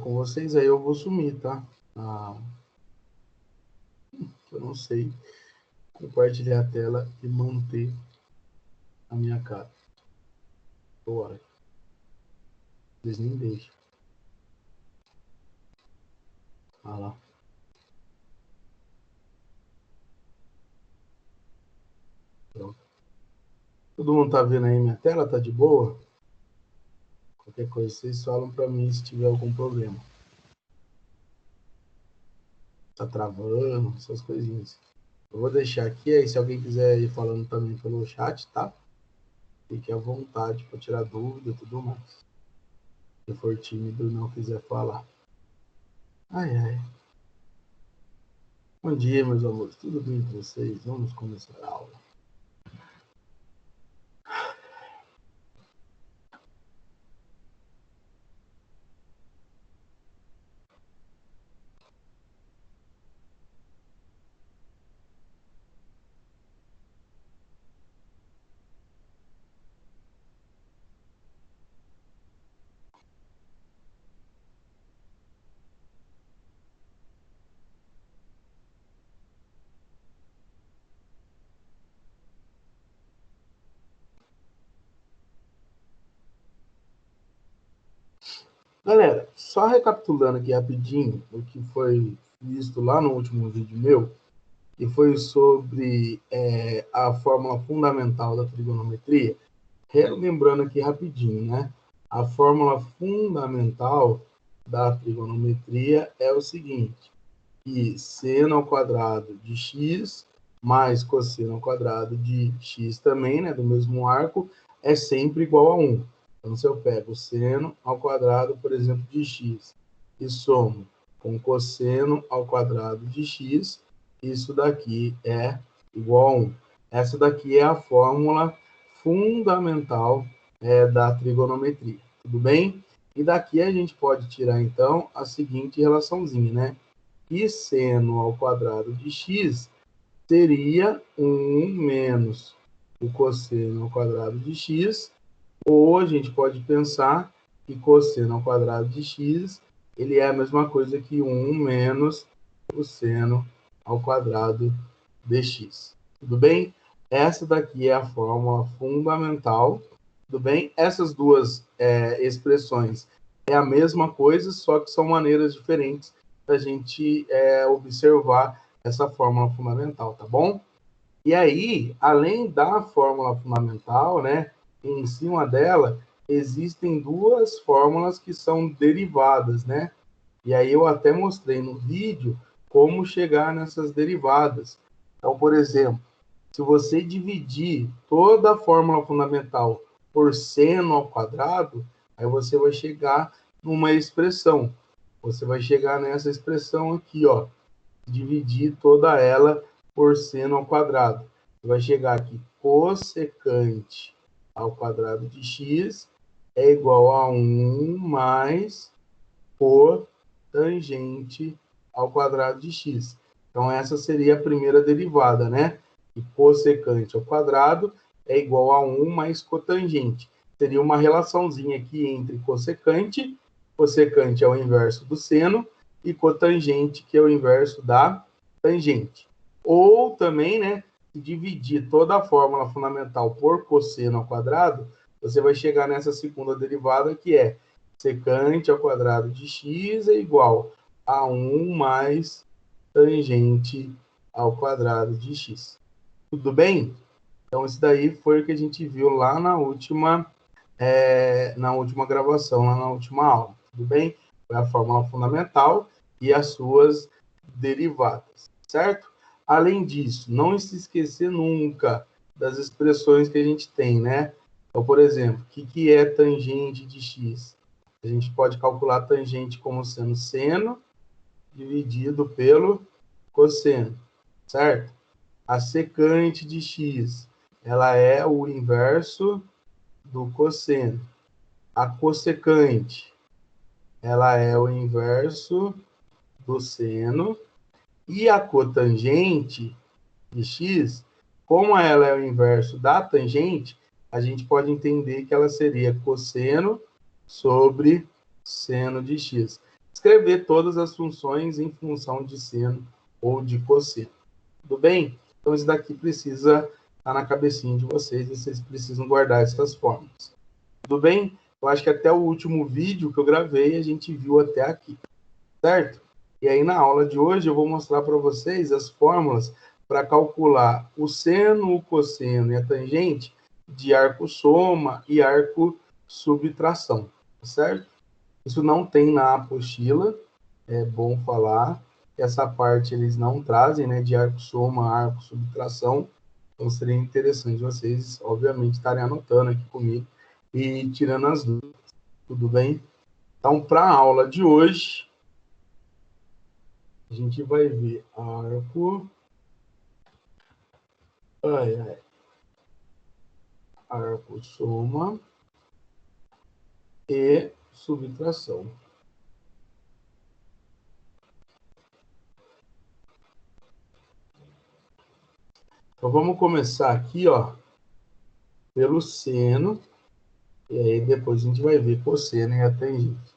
com vocês, aí eu vou sumir, tá? Eu não sei compartilhar a tela e manter a minha cara. Bora. Eles nem deixam. Ah lá. Pronto. Todo mundo tá vendo aí minha tela? Tá de boa? Qualquer coisa, vocês falam para mim se tiver algum problema. Tá travando, essas coisinhas. Eu vou deixar aqui, aí se alguém quiser ir falando também pelo chat, tá? Fique à vontade para tirar dúvida e tudo mais. Se for tímido e não quiser falar. Ai, ai. Bom dia, meus amores. Tudo bem com vocês? Vamos começar a aula. Galera, só recapitulando aqui rapidinho o que foi visto lá no último vídeo meu, que foi sobre a fórmula fundamental da trigonometria. Relembrando aqui rapidinho, né? A fórmula fundamental da trigonometria é o seguinte, que seno ao quadrado de x mais cosseno ao quadrado de x também, né, do mesmo arco, é sempre igual a 1. Então, se eu pego o seno ao quadrado, por exemplo, de x, e somo com cosseno ao quadrado de x, isso daqui é igual a 1. Essa daqui é a fórmula fundamental da trigonometria, tudo bem? E daqui a gente pode tirar, então, a seguinte relaçãozinha, né? E seno ao quadrado de x seria 1 menos o cosseno ao quadrado de x, ou a gente pode pensar que cosseno ao quadrado de x ele é a mesma coisa que 1 menos o seno ao quadrado de x. Tudo bem? Essa daqui é a fórmula fundamental. Tudo bem? Essas duas expressões é a mesma coisa, só que são maneiras diferentes da gente observar essa fórmula fundamental, tá bom? E aí, além da fórmula fundamental, né, em cima dela, existem duas fórmulas que são derivadas, né? E aí eu até mostrei no vídeo como chegar nessas derivadas. Então, por exemplo, se você dividir toda a fórmula fundamental por seno ao quadrado, aí você vai chegar numa expressão. Você vai chegar nessa expressão aqui, ó. Dividir toda ela por seno ao quadrado. Você vai chegar aqui, cossecante ao quadrado de x é igual a 1 mais cotangente ao quadrado de x. Então, essa seria a primeira derivada, né? E cossecante ao quadrado é igual a 1 mais cotangente. Seria uma relaçãozinha aqui entre cossecante, cossecante é o inverso do seno, e cotangente, que é o inverso da tangente. Ou também, né, se dividir toda a fórmula fundamental por cosseno ao quadrado, você vai chegar nessa segunda derivada, que é secante ao quadrado de x é igual a 1 mais tangente ao quadrado de x. Tudo bem? Então, isso daí foi o que a gente viu lá na última gravação, lá na última aula. Tudo bem? Foi a fórmula fundamental e as suas derivadas, certo? Além disso, não se esquecer nunca das expressões que a gente tem, né? Então, por exemplo, o que é tangente de x? A gente pode calcular a tangente como sendo seno dividido pelo cosseno, certo? A secante de x, ela é o inverso do cosseno. A cossecante, ela é o inverso do seno. E a cotangente de x, como ela é o inverso da tangente, a gente pode entender que ela seria cosseno sobre seno de x. escrever todas as funções em função de seno ou de cosseno. Tudo bem? Então, isso daqui precisa estar na cabecinha de vocês, vocês precisam guardar essas fórmulas. Tudo bem? Eu acho que até o último vídeo que eu gravei, a gente viu até aqui, certo? E aí, na aula de hoje, eu vou mostrar para vocês as fórmulas para calcular o seno, o cosseno e a tangente de arco soma e arco subtração, certo? Isso não tem na apostila, é bom falar. Essa parte eles não trazem, né, de arco soma, arco subtração. Então seria interessante vocês, obviamente, estarem anotando aqui comigo e tirando as dúvidas. Tudo bem? Então, para a aula de hoje, a gente vai ver arco, arco soma e subtração. Então, vamos começar aqui, ó, pelo seno, e aí depois a gente vai ver cosseno e a tangente.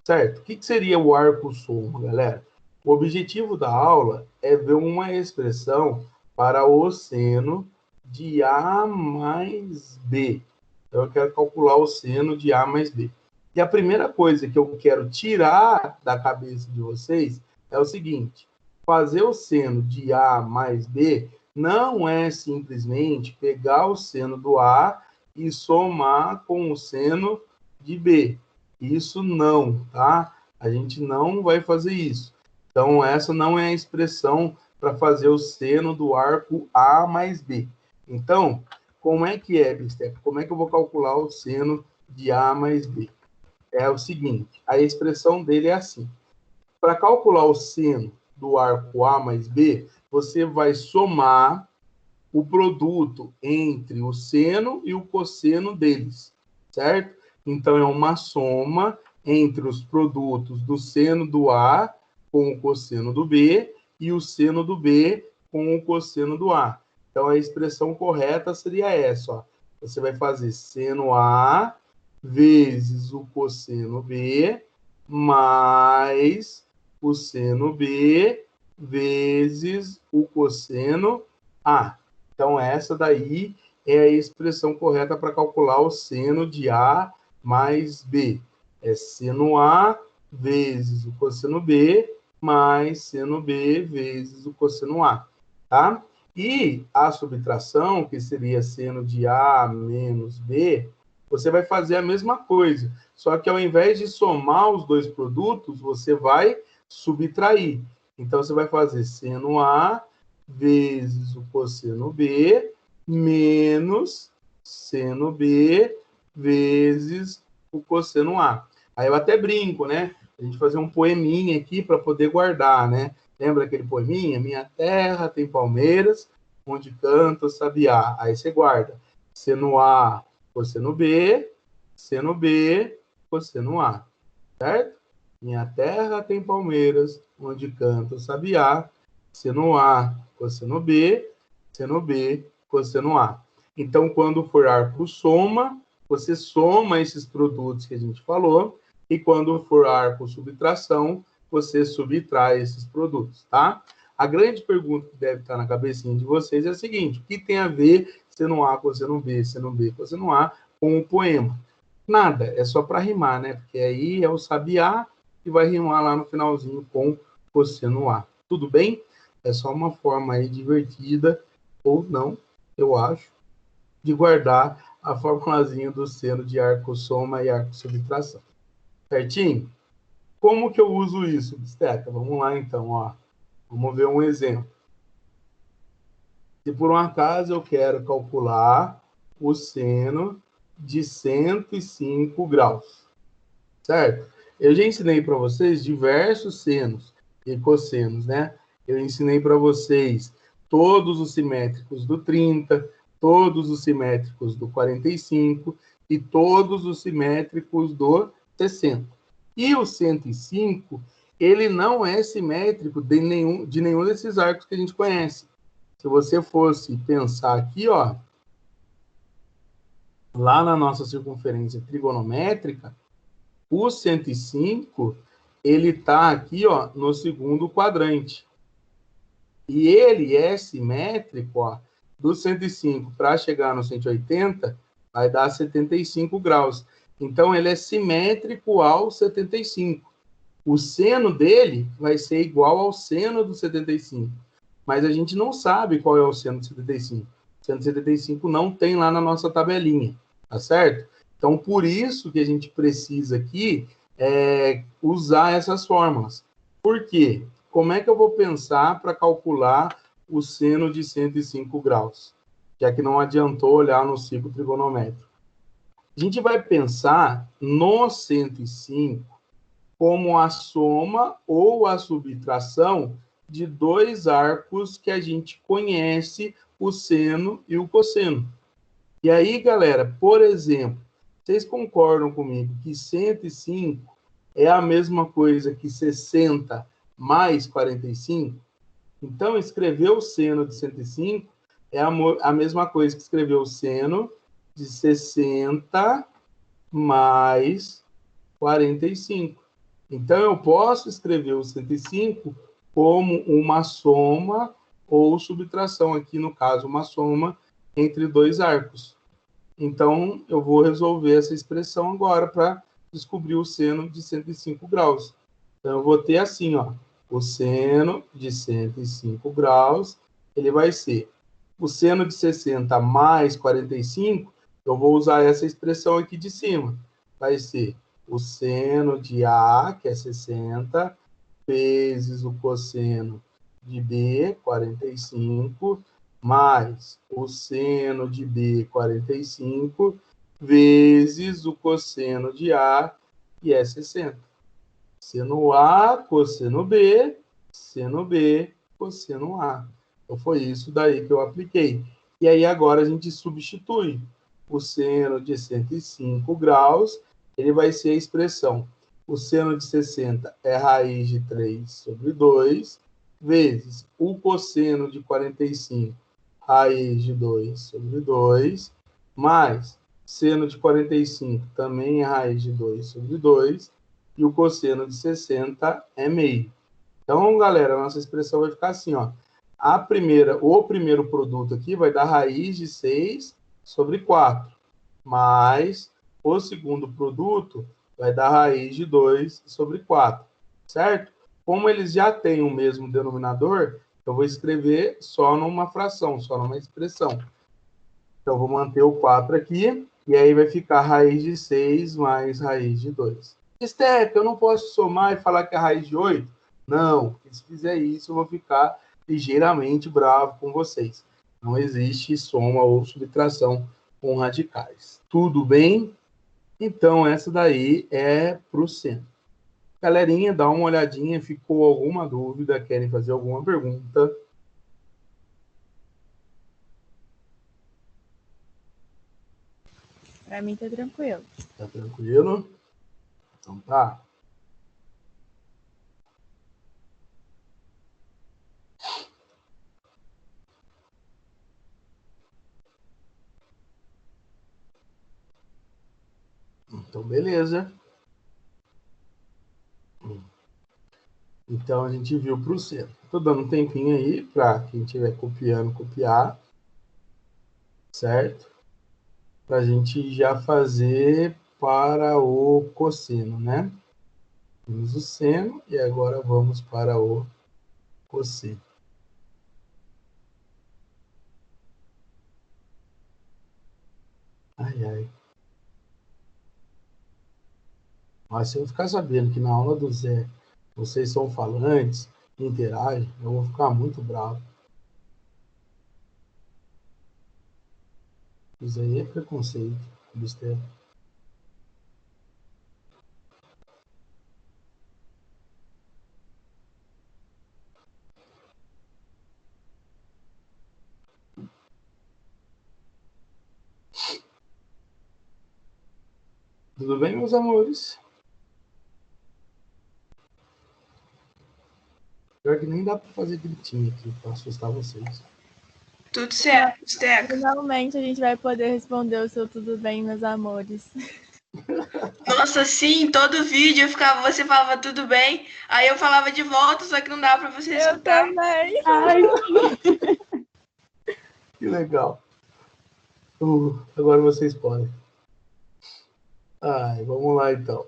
Certo? O que seria o arco soma, galera? O objetivo da aula é ver uma expressão para o seno de A mais B. Então, eu quero calcular o seno de A mais B. E a primeira coisa que eu quero tirar da cabeça de vocês é o seguinte: fazer o seno de A mais B não é simplesmente pegar o seno do A e somar com o seno de B. Isso não, tá? A gente não vai fazer isso. Então, essa não é a expressão para fazer o seno do arco A mais B. Então, como é que é, Bistec? Como é que eu vou calcular o seno de A mais B? É o seguinte, a expressão dele é assim. Para calcular o seno do arco A mais B, você vai somar o produto entre o seno e o cosseno deles, certo? Então, é uma soma entre os produtos do seno do A com o cosseno do B e o seno do B com o cosseno do A. Então, a expressão correta seria essa, ó. Você vai fazer seno A vezes o cosseno B mais o seno B vezes o cosseno A. Então, essa daí é a expressão correta para calcular o seno de A mais B. É seno A vezes o cosseno B mais seno B vezes o cosseno A, tá? E a subtração, que seria seno de A menos B, você vai fazer a mesma coisa, só que ao invés de somar os dois produtos, você vai subtrair. Então, você vai fazer seno A vezes o cosseno B menos seno B vezes o cosseno A. Aí eu até brinco, né? A gente fazer um poeminha aqui para poder guardar, né? Lembra aquele poeminha? Minha terra tem palmeiras, onde canta o sabiá. Aí você guarda seno A, cosseno B, seno B, cosseno A. Certo? Minha terra tem palmeiras, onde canta o sabiá. Seno A, cosseno B, seno B, cosseno A. Então, quando for arco soma, você soma esses produtos que a gente falou, e quando for arco subtração, você subtrai esses produtos, tá? A grande pergunta que deve estar na cabecinha de vocês é a seguinte: o que tem a ver seno A, cosseno B, cosseno A com o poema? Nada, é só para rimar, né? Porque aí é o sabiá que vai rimar lá no finalzinho com cosseno A. Tudo bem? É só uma forma aí divertida, ou não, eu acho, de guardar a formulazinha do seno de arco soma e arco subtração. Certinho? Como que eu uso isso, Bisteca? Vamos lá, então, ó. Vamos ver um exemplo. Se por um acaso eu quero calcular o seno de 105 graus, certo? Eu já ensinei para vocês diversos senos e cossenos, né? Eu ensinei para vocês todos os simétricos do 30, todos os simétricos do 45 e todos os simétricos do 60. E o 105, ele não é simétrico de nenhum desses arcos que a gente conhece. Se você fosse pensar aqui, ó, lá na nossa circunferência trigonométrica, o 105, ele está aqui, ó, no segundo quadrante. E ele é simétrico, ó, do 105 para chegar no 180, vai dar 75 graus. Então, ele é simétrico ao 75. O seno dele vai ser igual ao seno do 75. Mas a gente não sabe qual é o seno do 75. O seno do 75 não tem lá na nossa tabelinha, tá certo? Então, por isso que a gente precisa aqui usar essas fórmulas. Por quê? Como é que eu vou pensar para calcular o seno de 105 graus? Já que não adiantou olhar no ciclo trigonométrico. A gente vai pensar no 105 como a soma ou a subtração de dois arcos que a gente conhece, o seno e o cosseno. E aí, galera, por exemplo, vocês concordam comigo que 105 é a mesma coisa que 60 mais 45? Então, escrever o seno de 105 é a mesma coisa que escrever o seno de 60 mais 45. Então, eu posso escrever o 105 como uma soma ou subtração, aqui no caso, uma soma entre dois arcos. Então, eu vou resolver essa expressão agora para descobrir o seno de 105 graus. Então, eu vou ter assim, ó, o seno de 105 graus, ele vai ser o seno de 60 mais 45, eu vou usar essa expressão aqui de cima. Vai ser o seno de A, que é 60, vezes o cosseno de B, 45, mais o seno de B, 45, vezes o cosseno de A, que é 60. Seno A, cosseno B, seno B, cosseno A. Então, foi isso daí que eu apliquei. E aí, agora, a gente substitui o seno de 105 graus, ele vai ser a expressão. O seno de 60 é raiz de 3 sobre 2, vezes o cosseno de 45, raiz de 2 sobre 2, mais seno de 45 também é raiz de 2 sobre 2, e o cosseno de 60 é meio. Então, galera, a nossa expressão vai ficar assim, ó. O primeiro produto aqui vai dar raiz de 6 sobre 4, mais o segundo produto vai dar raiz de 2 sobre 4, certo? Como eles já têm o mesmo denominador, eu vou escrever só numa fração, só numa expressão. Então, eu vou manter o 4 aqui, e aí vai ficar raiz de 6 mais raiz de 2. Steph, eu não posso somar e falar que é raiz de 8? Não, porque se fizer isso, eu vou ficar ligeiramente bravo com vocês. Não existe soma ou subtração com radicais. Tudo bem? Então, essa daí é para o seno. Galerinha, dá uma olhadinha, ficou alguma dúvida? Querem fazer alguma pergunta? Para mim tá tranquilo. Tá tranquilo? Então tá. Então, beleza. Então, a gente viu para o seno. Estou dando um tempinho aí para quem estiver copiando, copiar. Certo? Para a gente já fazer para o cosseno, né? Temos o seno e agora vamos para o cosseno. Ai, ai. Mas se eu ficar sabendo que na aula do Zé vocês são falantes, interagem, eu vou ficar muito bravo. Isso aí é preconceito, besteira. Tudo bem, meus amores? Pior que nem dá para fazer gritinho aqui para assustar vocês. Tudo certo, Steca. Finalmente a gente vai poder responder o seu tudo bem, meus amores. Nossa, sim, todo vídeo você falava tudo bem, aí eu falava de volta, só que não dava para você Eu escutar. também. Ai, que legal. Agora vocês podem. Ai, vamos lá, então.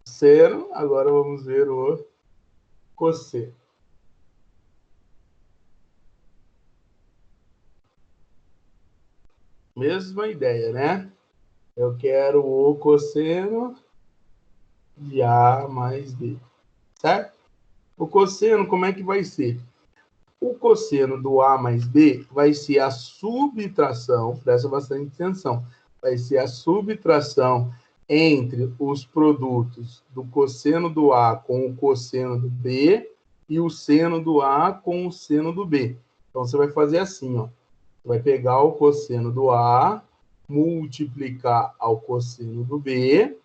Seno, agora vamos ver o cosseno. Mesma ideia, né? Eu quero o cosseno de A mais B, certo? O cosseno, como é que vai ser? O cosseno do A mais B vai ser a subtração, presta bastante atenção, vai ser a subtração entre os produtos do cosseno do A com o cosseno do B e o seno do A com o seno do B. Então, você vai fazer assim, ó. Você vai pegar o cosseno do A, multiplicar ao cosseno do B,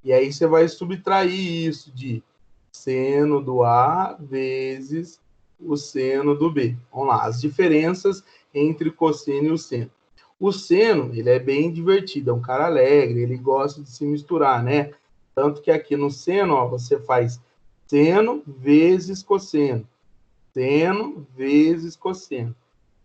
e aí você vai subtrair isso de seno do A vezes o seno do B. Vamos lá, as diferenças entre o cosseno e o seno. O seno, ele é bem divertido, é um cara alegre, ele gosta de se misturar, né? Tanto que aqui no seno, ó, você faz seno vezes cosseno. Seno vezes cosseno.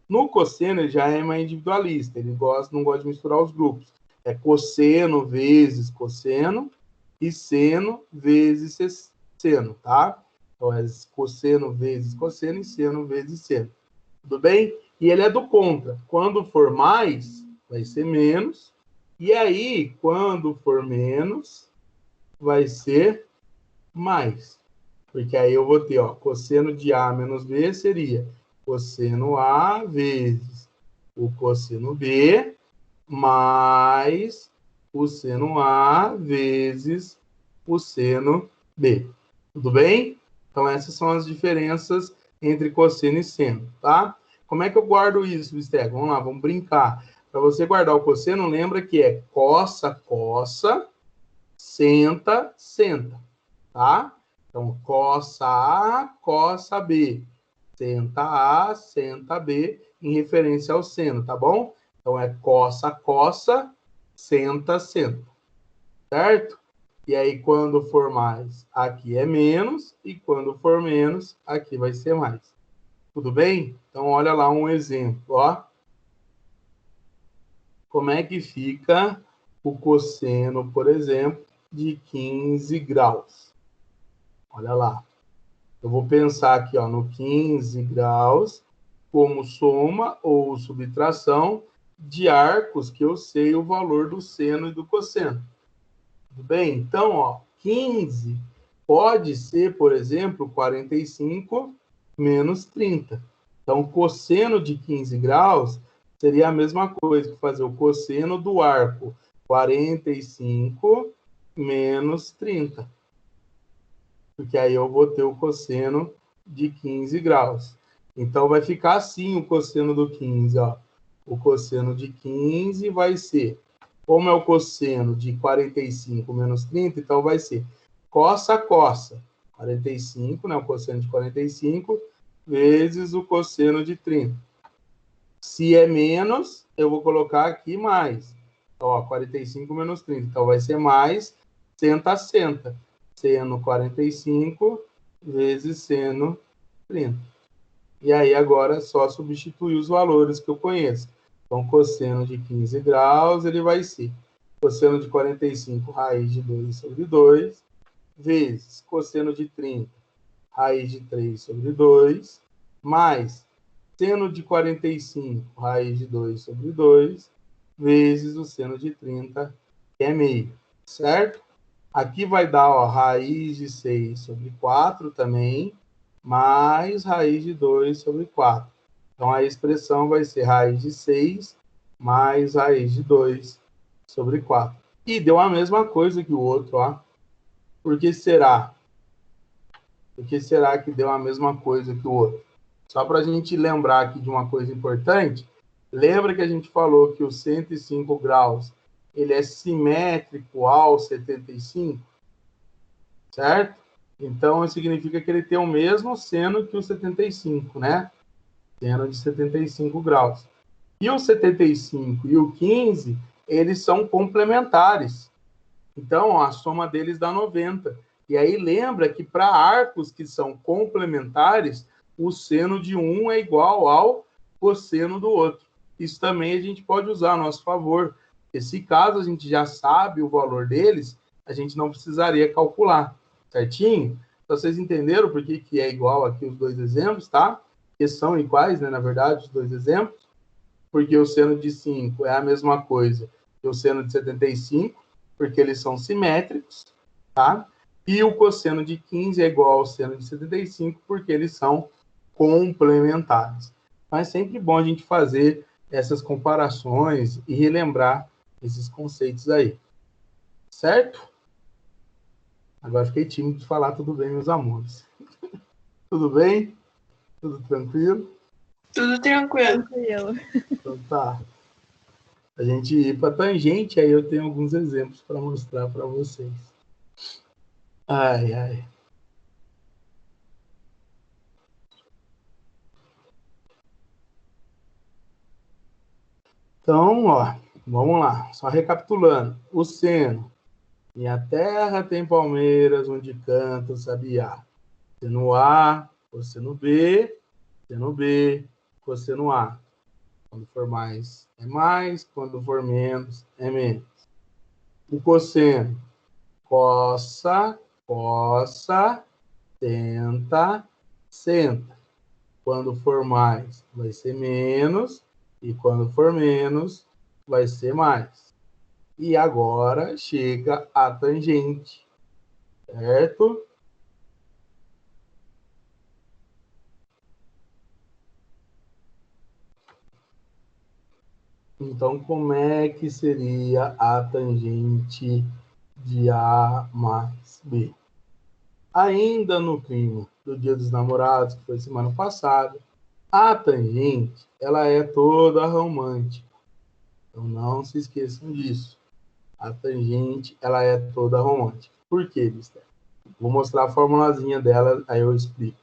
No cosseno, ele já é mais individualista, ele não gosta de misturar os grupos. É cosseno vezes cosseno e seno vezes seno, tá? Então, é cosseno vezes cosseno e seno vezes seno. Tudo bem? E ele é do contra. Quando for mais, vai ser menos. E aí, quando for menos, vai ser mais. Porque aí eu vou ter, ó, cosseno de A menos B seria cosseno A vezes o cosseno B mais o seno A vezes o seno B. Tudo bem? Então, essas são as diferenças entre cosseno e seno, tá? Como é que eu guardo isso, Bistec? Vamos lá, vamos brincar. Para você guardar o cosseno, lembra que é cossa, cossa, senta, senta, tá? Então, cossa A, cossa B. Senta A, senta B, em referência ao seno, tá bom? Então, é coça, coça, senta, senta. Certo? E aí, quando for mais, aqui é menos. E quando for menos, aqui vai ser mais. Tudo bem? Então, olha lá um exemplo, ó. Como é que fica o cosseno, por exemplo, de 15 graus? Olha lá. Eu vou pensar aqui, ó, no 15 graus como soma ou subtração de arcos que eu sei o valor do seno e do cosseno. Tudo bem? Então, ó, 15 pode ser, por exemplo, 45 menos 30. Então, cosseno de 15 graus seria a mesma coisa que fazer o cosseno do arco 45 menos 30. Porque aí eu vou ter o cosseno de 15 graus. Então, vai ficar assim o cosseno do 15, ó. O cosseno de 15 vai ser, como é o cosseno de 45 menos 30, então vai ser cossa, cossa. 45, né, o cosseno de 45, vezes o cosseno de 30. Se é menos, eu vou colocar aqui mais. Ó, 45 menos 30, então vai ser mais senta, senta. Seno 45 vezes seno 30. E aí, agora, é só substituir os valores que eu conheço. Então, cosseno de 15 graus, ele vai ser cosseno de 45, raiz de 2 sobre 2, vezes cosseno de 30, raiz de 3 sobre 2, mais seno de 45, raiz de 2 sobre 2, vezes o seno de 30, que é meio, certo? Aqui vai dar, ó, raiz de 6 sobre 4 também, mais raiz de 2 sobre 4. Então, a expressão vai ser raiz de 6 mais raiz de 2 sobre 4. E deu a mesma coisa que o outro, ó. Por que será? Por que será que deu a mesma coisa que o outro? Só para a gente lembrar aqui de uma coisa importante, lembra que a gente falou que o 105 graus ele é simétrico ao 75? Certo? Então, significa que ele tem o mesmo seno que o 75, né? Seno de 75 graus. E o 75 e o 15, eles são complementares. Então, ó, a soma deles dá 90. E aí lembra que para arcos que são complementares, o seno de um é igual ao cosseno do outro. Isso também a gente pode usar a nosso favor. Porque se caso a gente já sabe o valor deles, a gente não precisaria calcular. Certinho? Então, vocês entenderam por que é igual aqui os dois exemplos, tá? Que são iguais, né, na verdade, os dois exemplos. Porque o seno de 5 é a mesma coisa que o seno de 75, porque eles são simétricos, tá? E o cosseno de 15 é igual ao seno de 75, porque eles são complementares. Mas é sempre bom a gente fazer essas comparações e relembrar esses conceitos aí. Certo? Agora fiquei tímido de falar tudo bem, meus amores. Tudo bem? Tudo tranquilo? Tudo tranquilo. Então tá. A gente ir para tangente, aí eu tenho alguns exemplos para mostrar para vocês. Ai, ai. Então, ó, vamos lá. Só recapitulando. O seno. Minha terra tem palmeiras onde canta o sabiá. Seno A, cosseno B, seno B, cosseno A. Quando for mais, é mais. Quando for menos, é menos. O cosseno. Coça, coça, tenta, senta. Quando for mais, vai ser menos. E quando for menos, vai ser mais. E agora chega a tangente, certo? Então, como é que seria a tangente de A mais B? Ainda no clima do Dia dos Namorados, que foi semana passada, a tangente, ela é toda romântica. Então, não se esqueçam disso. A tangente, ela é toda romântica. Por quê, Mister? Vou mostrar a formulazinha dela, aí eu explico.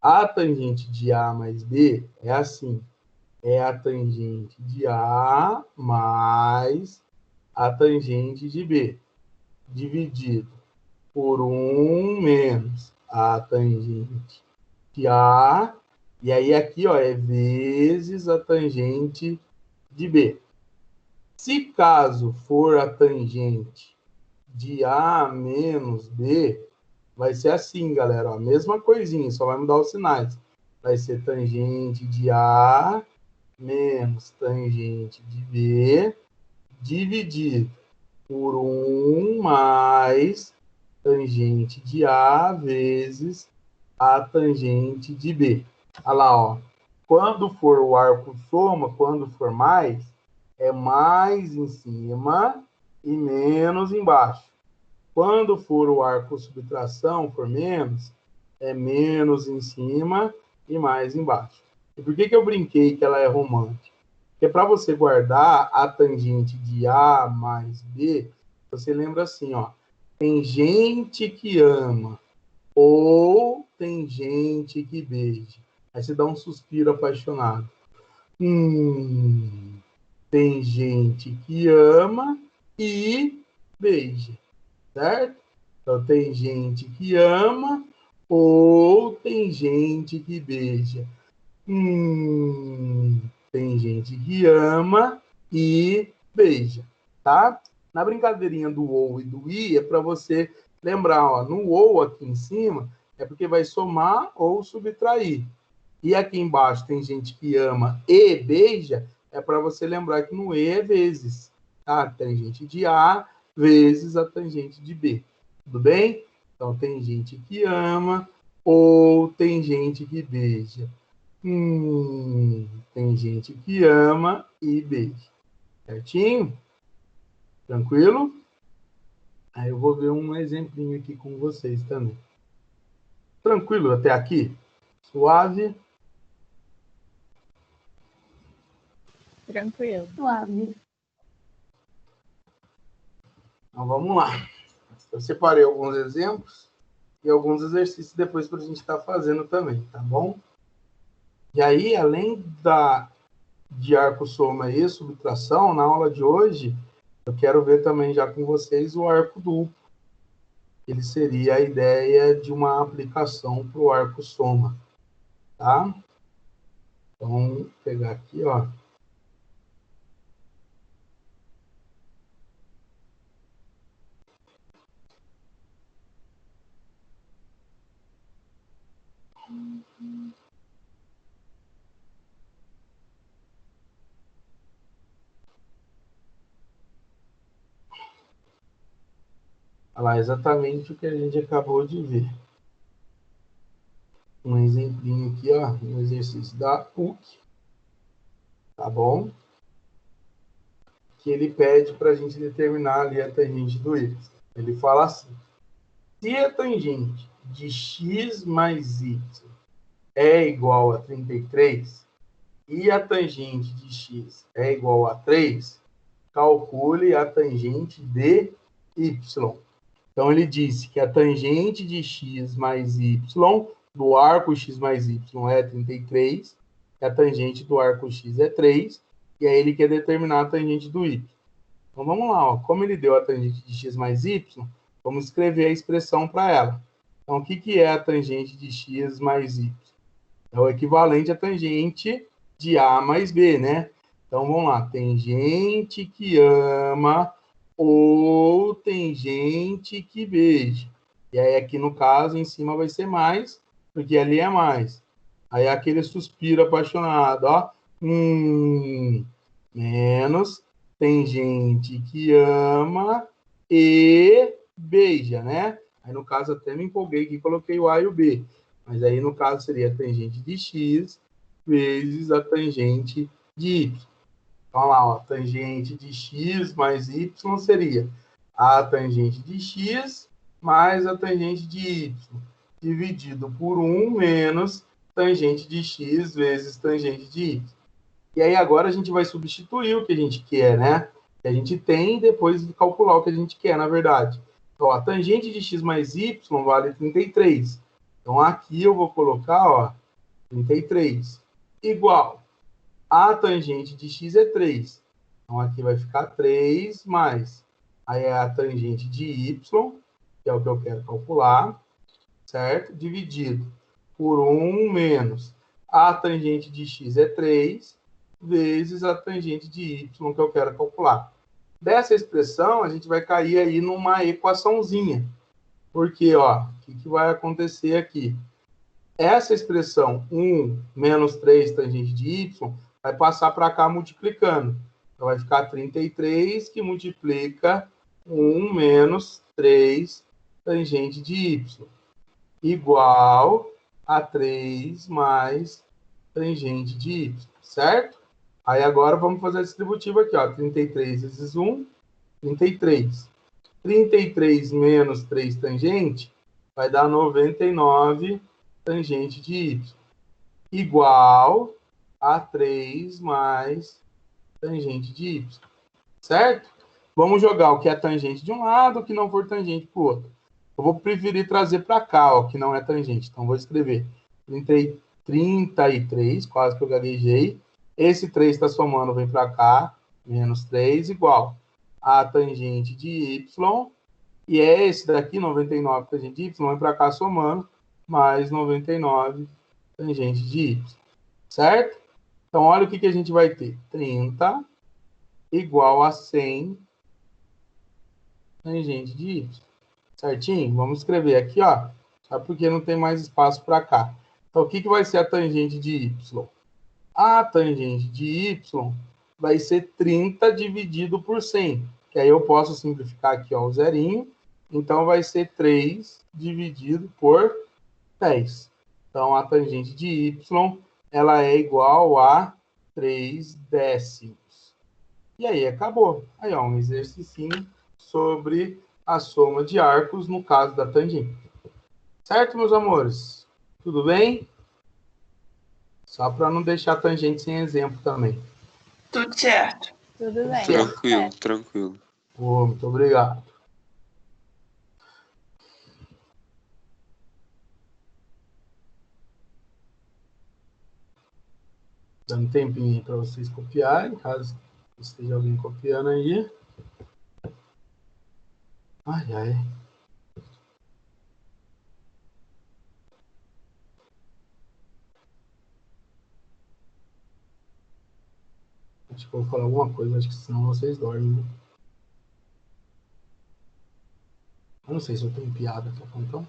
A tangente de A mais B é assim. É a tangente de A mais a tangente de B, dividido por 1 menos a tangente de A, e aí aqui ó, é vezes a tangente de B. Se caso for a tangente de A menos B, vai ser assim, galera, ó, a mesma coisinha, só vai mudar os sinais. Vai ser tangente de A menos tangente de B, dividido por 1 mais tangente de A vezes a tangente de B. Olha lá, ó. Quando for o arco soma, quando for mais, é mais em cima e menos embaixo. Quando for o arco subtração, for menos, é menos em cima e mais embaixo. E por que eu brinquei que ela é romântica? Porque para você guardar a tangente de A mais B, você lembra assim, ó. Tem gente que ama ou tem gente que beija. Aí você dá um suspiro apaixonado. Tem gente que ama e beija, certo? Então, tem gente que ama ou tem gente que beija. Tem gente que ama e beija, tá? Na brincadeirinha do ou e do i, é para você lembrar, ó, no ou aqui em cima, é porque vai somar ou subtrair. E aqui embaixo tem gente que ama e beija, é para você lembrar que no e é vezes, tá? Tangente de A vezes a tangente de B. Tudo bem? Então, tem gente que ama ou tem gente que beija. Tem gente que ama e beija. Certinho? Tranquilo? Aí eu vou ver um exemplinho aqui com vocês também. Tranquilo até aqui? Suave? Tranquilo. Suave. Então vamos lá. Eu separei alguns exemplos e alguns exercícios depois para a gente estar fazendo também, tá bom? E aí, além de arco, soma e subtração, na aula de hoje, Eu quero ver também já com vocês o arco duplo. Ele seria a ideia de uma aplicação para o arco soma, tá? Então, vamos pegar aqui, ó. Olha lá, exatamente o que a gente acabou de ver. Um exemplinho aqui, ó, um exercício da PUC, tá bom? Que ele pede para a gente determinar ali a tangente do y. Ele fala assim: se a tangente de x mais y é igual a 33 e a tangente de x é igual a 3, calcule a tangente de y. Então, ele disse que a tangente de x mais y do arco x mais y é 33, que a tangente do arco x é 3, e aí ele quer determinar a tangente do y. Então, vamos lá. Ó. Como ele deu a tangente de x mais y, vamos escrever a expressão para ela. Então, o que é a tangente de x mais y? É o equivalente à tangente de a mais b, né? Então, vamos lá. Tem gente que ama ou tem gente que beija. E aí, aqui no caso, em cima vai ser mais, porque ali é mais. Aí, aquele suspiro apaixonado, ó. Menos. Tem gente que ama e beija, né? Aí, no caso, até me empolguei aqui, coloquei o A e o B. Mas aí, no caso, seria a tangente de x vezes a tangente de y. Então, lá, ó, tangente de x mais y seria a tangente de x mais a tangente de y, dividido por 1 menos tangente de x vezes tangente de y. E aí, agora, a gente vai substituir o que a gente quer, né? Que a gente tem, e depois calcular o que a gente quer, na verdade. Então, a tangente de x mais y vale 33. Então, aqui eu vou colocar, ó, 33, igual a tangente de x é 3. Então, aqui vai ficar 3 mais. Aí é a tangente de y, que é o que eu quero calcular, certo? Dividido por 1 menos a tangente de x é 3, vezes a tangente de y, que eu quero calcular. Dessa expressão, a gente vai cair aí numa equaçãozinha. Porque, ó, o que vai acontecer aqui? Essa expressão 1 menos 3 tangente de y vai passar para cá multiplicando. Então, vai ficar 33 que multiplica 1 menos 3 tangente de y, igual a 3 mais tangente de y, certo? Aí, agora, vamos fazer a distributiva aqui, ó. 33 vezes 1, 33. 33 menos 3 tangente vai dar 99 tangente de y, igual a 3 mais tangente de y, certo? Vamos jogar o que é tangente de um lado, o que não for tangente para o outro. Eu vou preferir trazer para cá, ó, que não é tangente. Então, vou escrever 33, quase que eu gaguejei. Esse 3 está somando, vem para cá, menos 3, igual a tangente de y. E é esse daqui, 99 tangente de y, vem para cá somando, mais 99 tangente de y, certo? Então, olha o que a gente vai ter. 30 igual a 100 tangente de y. Certinho? Vamos escrever aqui, ó. Só porque não tem mais espaço para cá. Então, o que vai ser a tangente de y? A tangente de y vai ser 30 dividido por 100. Que aí eu posso simplificar aqui, ó, o zerinho. Então, vai ser 3 dividido por 10. Então, a tangente de y, ela é igual a 3 décimos. E aí, acabou. Aí, ó, um exercício sobre a soma de arcos no caso da tangente. Certo, meus amores? Tudo bem? Só para não deixar a tangente sem exemplo também. Tudo certo. Tudo bem. Tranquilo, tranquilo. Oh, muito obrigado. Dando um tempinho para vocês copiarem, caso esteja alguém copiando aí. Ai, ai. Acho que eu vou falar alguma coisa, acho que senão vocês dormem, né? Eu não sei se eu tenho piada pra contar.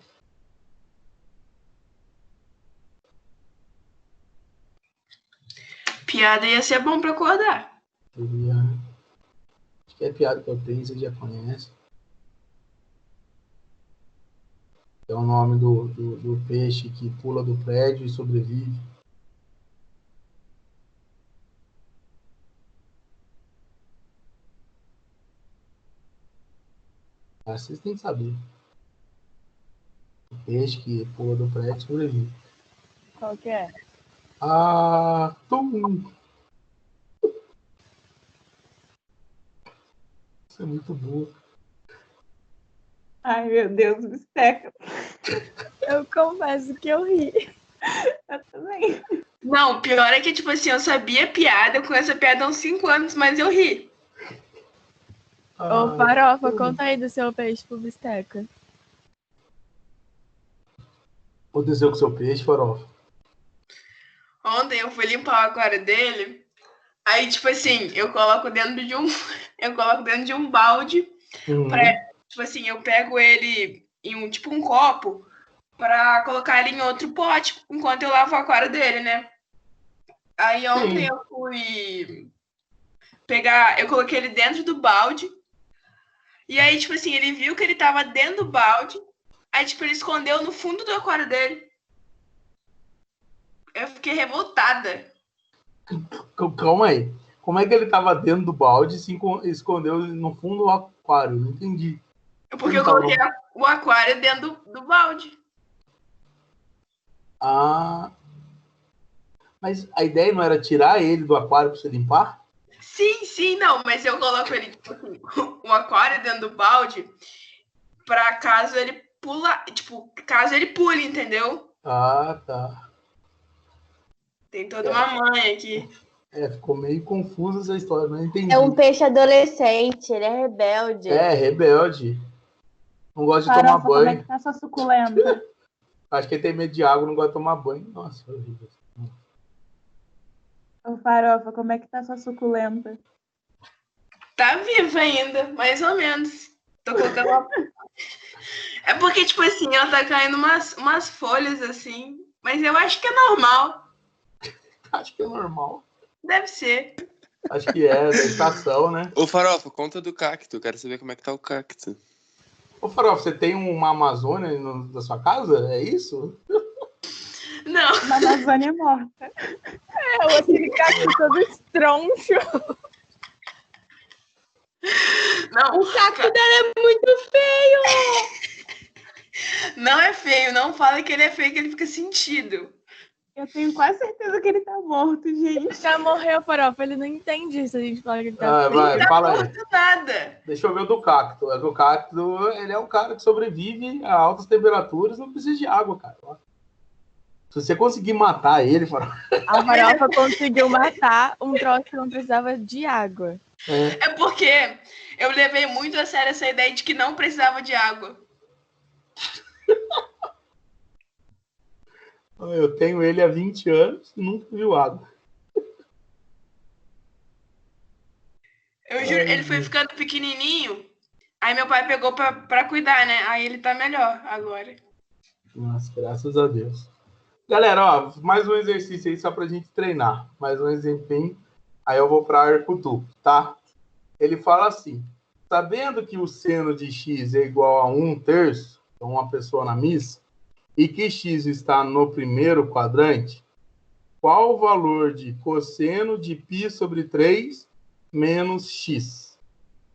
Piada ia ser bom pra acordar. Acho que é piada que eu tenho, vocês já conhecem. É o nome do peixe que pula do prédio e sobrevive. Ah, vocês têm que saber. O peixe que pula do prédio e sobrevive. Qual que é? Ah, tum! Isso é muito burro. Ai, meu Deus, bisteca. Eu confesso que eu ri. Eu também. Não, o pior é que, tipo assim, eu sabia piada, eu conheço a piada há uns 5 anos, mas eu ri. Ô, Farofa, conta aí do seu peixe pro bisteca. Aconteceu com o seu peixe, Farofa? Ontem eu fui limpar o aquário dele, aí, tipo assim, eu coloco dentro de um, eu coloco dentro de um balde, pra, tipo assim, eu pego ele em um, tipo um copo, pra colocar ele em outro pote, enquanto eu lavo o aquário dele, né? Aí ontem Sim. eu fui pegar, eu coloquei ele dentro do balde, e aí, tipo assim, ele viu que ele tava dentro do balde, aí, tipo, ele escondeu no fundo do aquário dele. Eu fiquei revoltada. Calma aí. Como é que ele tava dentro do balde e se escondeu no fundo do aquário? Não entendi. Porque eu coloquei o aquário dentro do balde. Ah. Mas a ideia não era tirar ele do aquário para você limpar? Sim, não, mas eu coloco ele, tipo assim, o aquário dentro do balde pra caso ele pula, tipo, caso ele pule, entendeu? Ah, tá. Tem toda uma manha aqui. Ficou meio confusa essa história, não entendi. É um peixe adolescente, ele é rebelde. É, rebelde. Não gosta de tomar Farofa, como é banho. que tá sua suculenta? Acho que ele tem medo de água, não gosta de tomar banho. Nossa, horrível. Ô, Farofa, como é que tá sua suculenta? Tá viva ainda, mais ou menos. Tô colocando uma... É porque, tipo assim, ela tá caindo umas folhas assim, mas eu acho que é normal. Acho que é normal. Deve ser. Acho que é estação, né? Ô, Farofa, conta do cacto. Quero saber como é que tá o cacto. Ô, Farofa, você tem uma Amazônia na sua casa? É isso? Não. Uma Amazônia morta. É, aquele cacto todo estroncho. Não. O cacto dela é muito feio! Não é feio, não fala que ele é feio, que ele fica sentido. Eu tenho quase certeza que ele tá morto, gente. Já morreu, Farofa, ele não entende isso. A gente fala que ele tá feio. Vai, fala aí. Nada. Deixa eu ver o do cacto. É que o cacto, ele é um cara que sobrevive a altas temperaturas, não precisa de água, cara. Se você conseguir matar ele, Farofa... A Farofa conseguiu matar um troço que não precisava de água. É porque eu levei muito a sério essa ideia de que não precisava de água. Eu tenho ele há 20 anos e nunca viu água. Eu juro, ele foi ficando pequenininho, aí meu pai pegou pra cuidar, né? Aí ele tá melhor agora. Nossa, graças a Deus. Galera, ó, mais um exercício aí só pra gente treinar. Mais um exemplinho. Aí eu vou pra Arcutu, tá? Ele fala assim: sabendo que o seno de x é igual a 1/3, então uma pessoa na missa, e que x está no primeiro quadrante, qual o valor de cosseno de π sobre 3 menos x?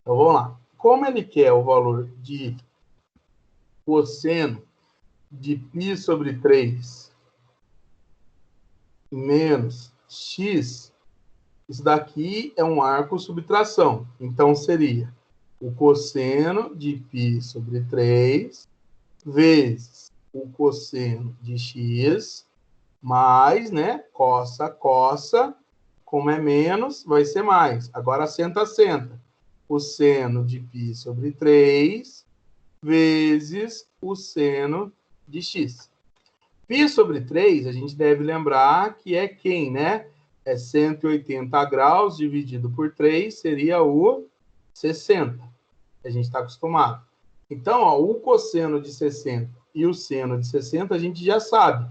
Então vamos lá. Como ele quer o valor de cosseno de π sobre 3 menos x, isso daqui é um arco subtração. Então seria o cosseno de π sobre 3 vezes o cosseno de x mais, né, cossa, como é menos, vai ser mais. Agora senta. O seno de π sobre 3 vezes o seno de x. Π sobre 3, a gente deve lembrar que é quem, né? É 180 graus dividido por 3, seria o 60. A gente está acostumado. Então, ó, o cosseno de 60 e o seno de 60 a gente já sabe,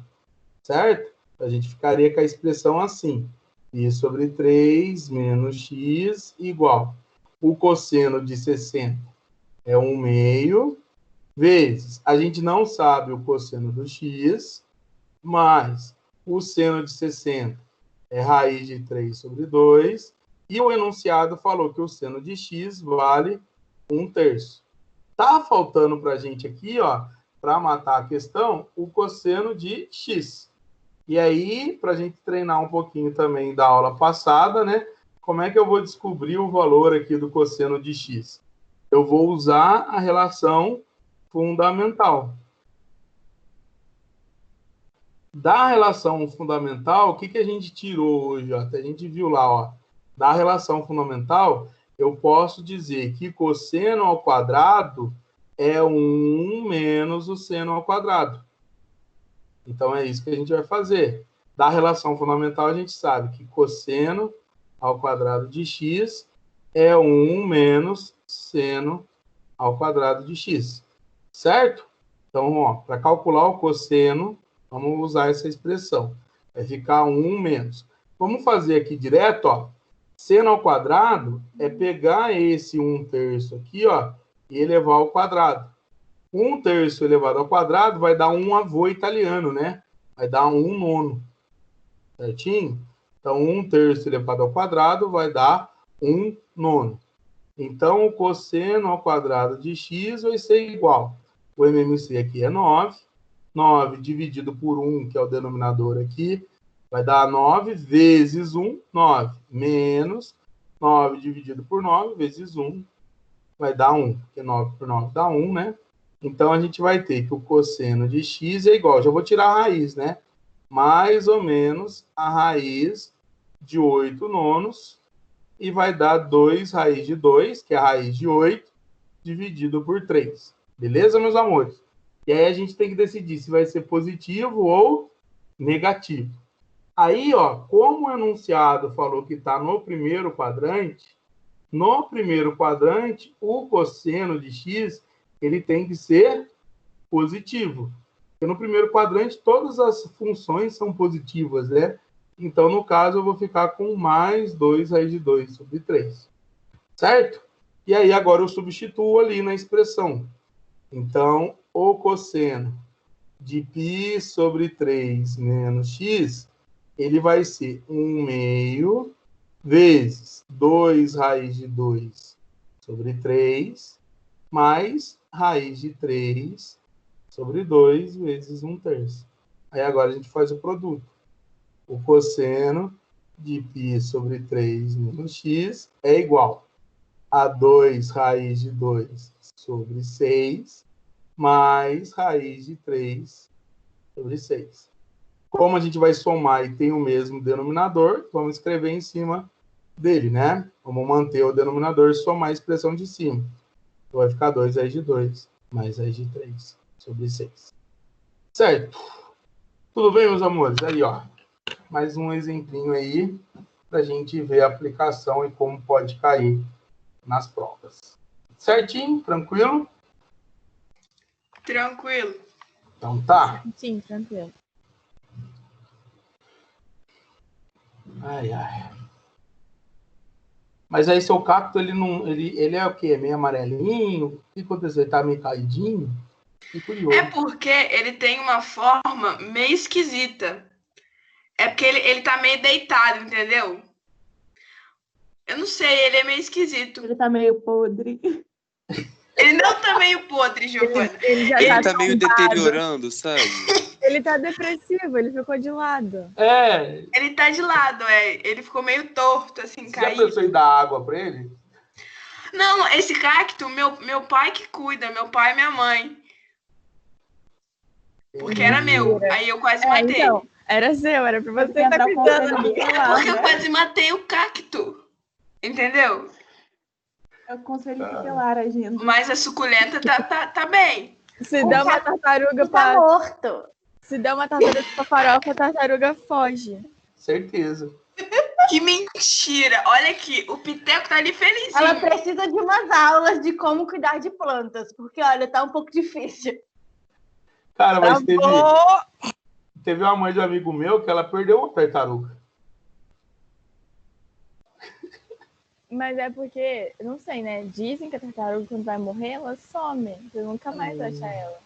certo? A gente ficaria com a expressão assim. Π sobre 3 menos x igual. O cosseno de 60 é 1/2 vezes. A gente não sabe o cosseno do x, mas o seno de 60 é raiz de 3 sobre 2. E o enunciado falou que o seno de x vale 1/3. Tá faltando para a gente aqui, ó, para matar a questão, o cosseno de x. E aí, para a gente treinar um pouquinho também da aula passada, né? Como é que eu vou descobrir o valor aqui do cosseno de x? Eu vou usar a relação fundamental. Da relação fundamental, o que a gente tirou hoje? Ó? A gente viu lá, ó. Da relação fundamental, eu posso dizer que cosseno ao quadrado é 1 menos o seno ao quadrado. Então, é isso que a gente vai fazer. Da relação fundamental, a gente sabe que cosseno ao quadrado de x é 1 menos seno ao quadrado de x. Certo? Então, para calcular o cosseno, vamos usar essa expressão. Vai ficar 1 menos. Vamos fazer aqui direto, ó. Seno ao quadrado é pegar esse 1/3 aqui, ó, e elevar ao quadrado. 1/3 elevado ao quadrado vai dar um avô italiano, né? Vai dar 1/9. Certinho? Então, 1/3 elevado ao quadrado vai dar 1/9. Então, o cosseno ao quadrado de x vai ser igual. O MMC aqui é 9. 9 dividido por 1, que é o denominador aqui, vai dar 9 vezes 1, 9. Menos 9 dividido por 9 vezes 1, vai dar 1. Porque 9 por 9 dá 1, né? Então, a gente vai ter que o cosseno de x é igual. Já vou tirar a raiz, né? Mais ou menos a raiz de 8/9. E vai dar 2 raiz de 2, que é a raiz de 8, dividido por 3. Beleza, meus amores? E aí a gente tem que decidir se vai ser positivo ou negativo. Aí, ó, como o enunciado falou que está no primeiro quadrante, o cosseno de x ele tem que ser positivo. Porque no primeiro quadrante, todas as funções são positivas, né? Então, no caso, eu vou ficar com mais 2 raiz de 2 sobre 3. Certo? E aí, agora eu substituo ali na expressão. Então, o cosseno de π sobre 3 menos x, ele vai ser 1/2 vezes 2 raiz de 2 sobre 3, mais raiz de 3 sobre 2 vezes 1/3. Aí agora a gente faz o produto. O cosseno de π sobre 3 menos x é igual a 2 raiz de 2 sobre 6, mais raiz de 3 sobre 6. Como a gente vai somar e tem o mesmo denominador, vamos escrever em cima dele, né? Vamos manter o denominador e somar a expressão de cima. Então, vai ficar 2 raiz de 2, mais raiz de 3 sobre 6. Certo? Tudo bem, meus amores? Aí, ó. Mais um exemplinho aí para a gente ver a aplicação e como pode cair nas provas. Certinho? Tranquilo? Tranquilo. Então tá. Sim, tranquilo. Ai, ai. Mas aí seu cacto, ele não, ele é o quê? Meio amarelinho? O que aconteceu? Ele tá meio caidinho? Que curioso. É porque ele tem uma forma meio esquisita. É porque ele tá meio deitado, entendeu? Eu não sei, ele é meio esquisito. Ele tá meio podre. Ele não tá meio podre, Giovana. Ele já Ele tá tá meio tombado. deteriorando, sabe? Ele tá depressivo, ele ficou de lado. É. Ele tá de lado, ele ficou meio torto, assim, Você já caído. pensou em dar água para ele? Não, esse cacto, meu pai que cuida, meu pai e minha mãe. Porque era meu, aí eu quase matei. Então, era seu, era pra você estar Quebrar o cuidando. conselho do É lado, porque eu né? quase matei o cacto. Entendeu? É o conselho tutelar agindo. Mas a suculenta tá bem. Se der uma tartaruga Tá pra... morto. Se der uma tartaruga pra farofa, a tartaruga foge. Certeza. Que mentira! Olha aqui, o Piteco tá ali felizinho. Ela precisa de umas aulas de como cuidar de plantas, porque, olha, tá um pouco difícil. Cara, mas Travou! teve uma mãe de um amigo meu que ela perdeu uma tartaruga. Mas é porque, não sei, né? Dizem que a tartaruga, quando vai morrer, ela some. Você nunca mais vai achar ela.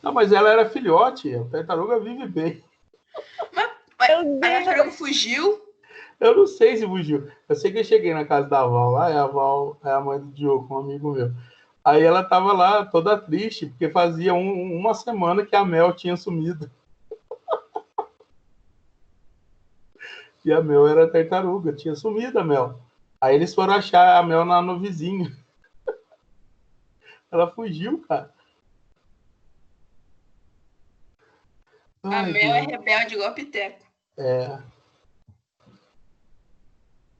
Não, mas ela era filhote. A tartaruga vive bem. Meu A tartaruga Deus! fugiu. Eu não sei se fugiu. Eu sei que eu cheguei na casa da Val lá, e a Val é a mãe do Diogo, um amigo meu. Aí ela tava lá toda triste, porque fazia uma semana que a Mel tinha sumido. E a Mel era tartaruga, tinha sumido a Mel. Aí eles foram achar a Mel no vizinho. Ela fugiu, cara. A Ai, Mel é Deus. rebelde igual a Piteco. É.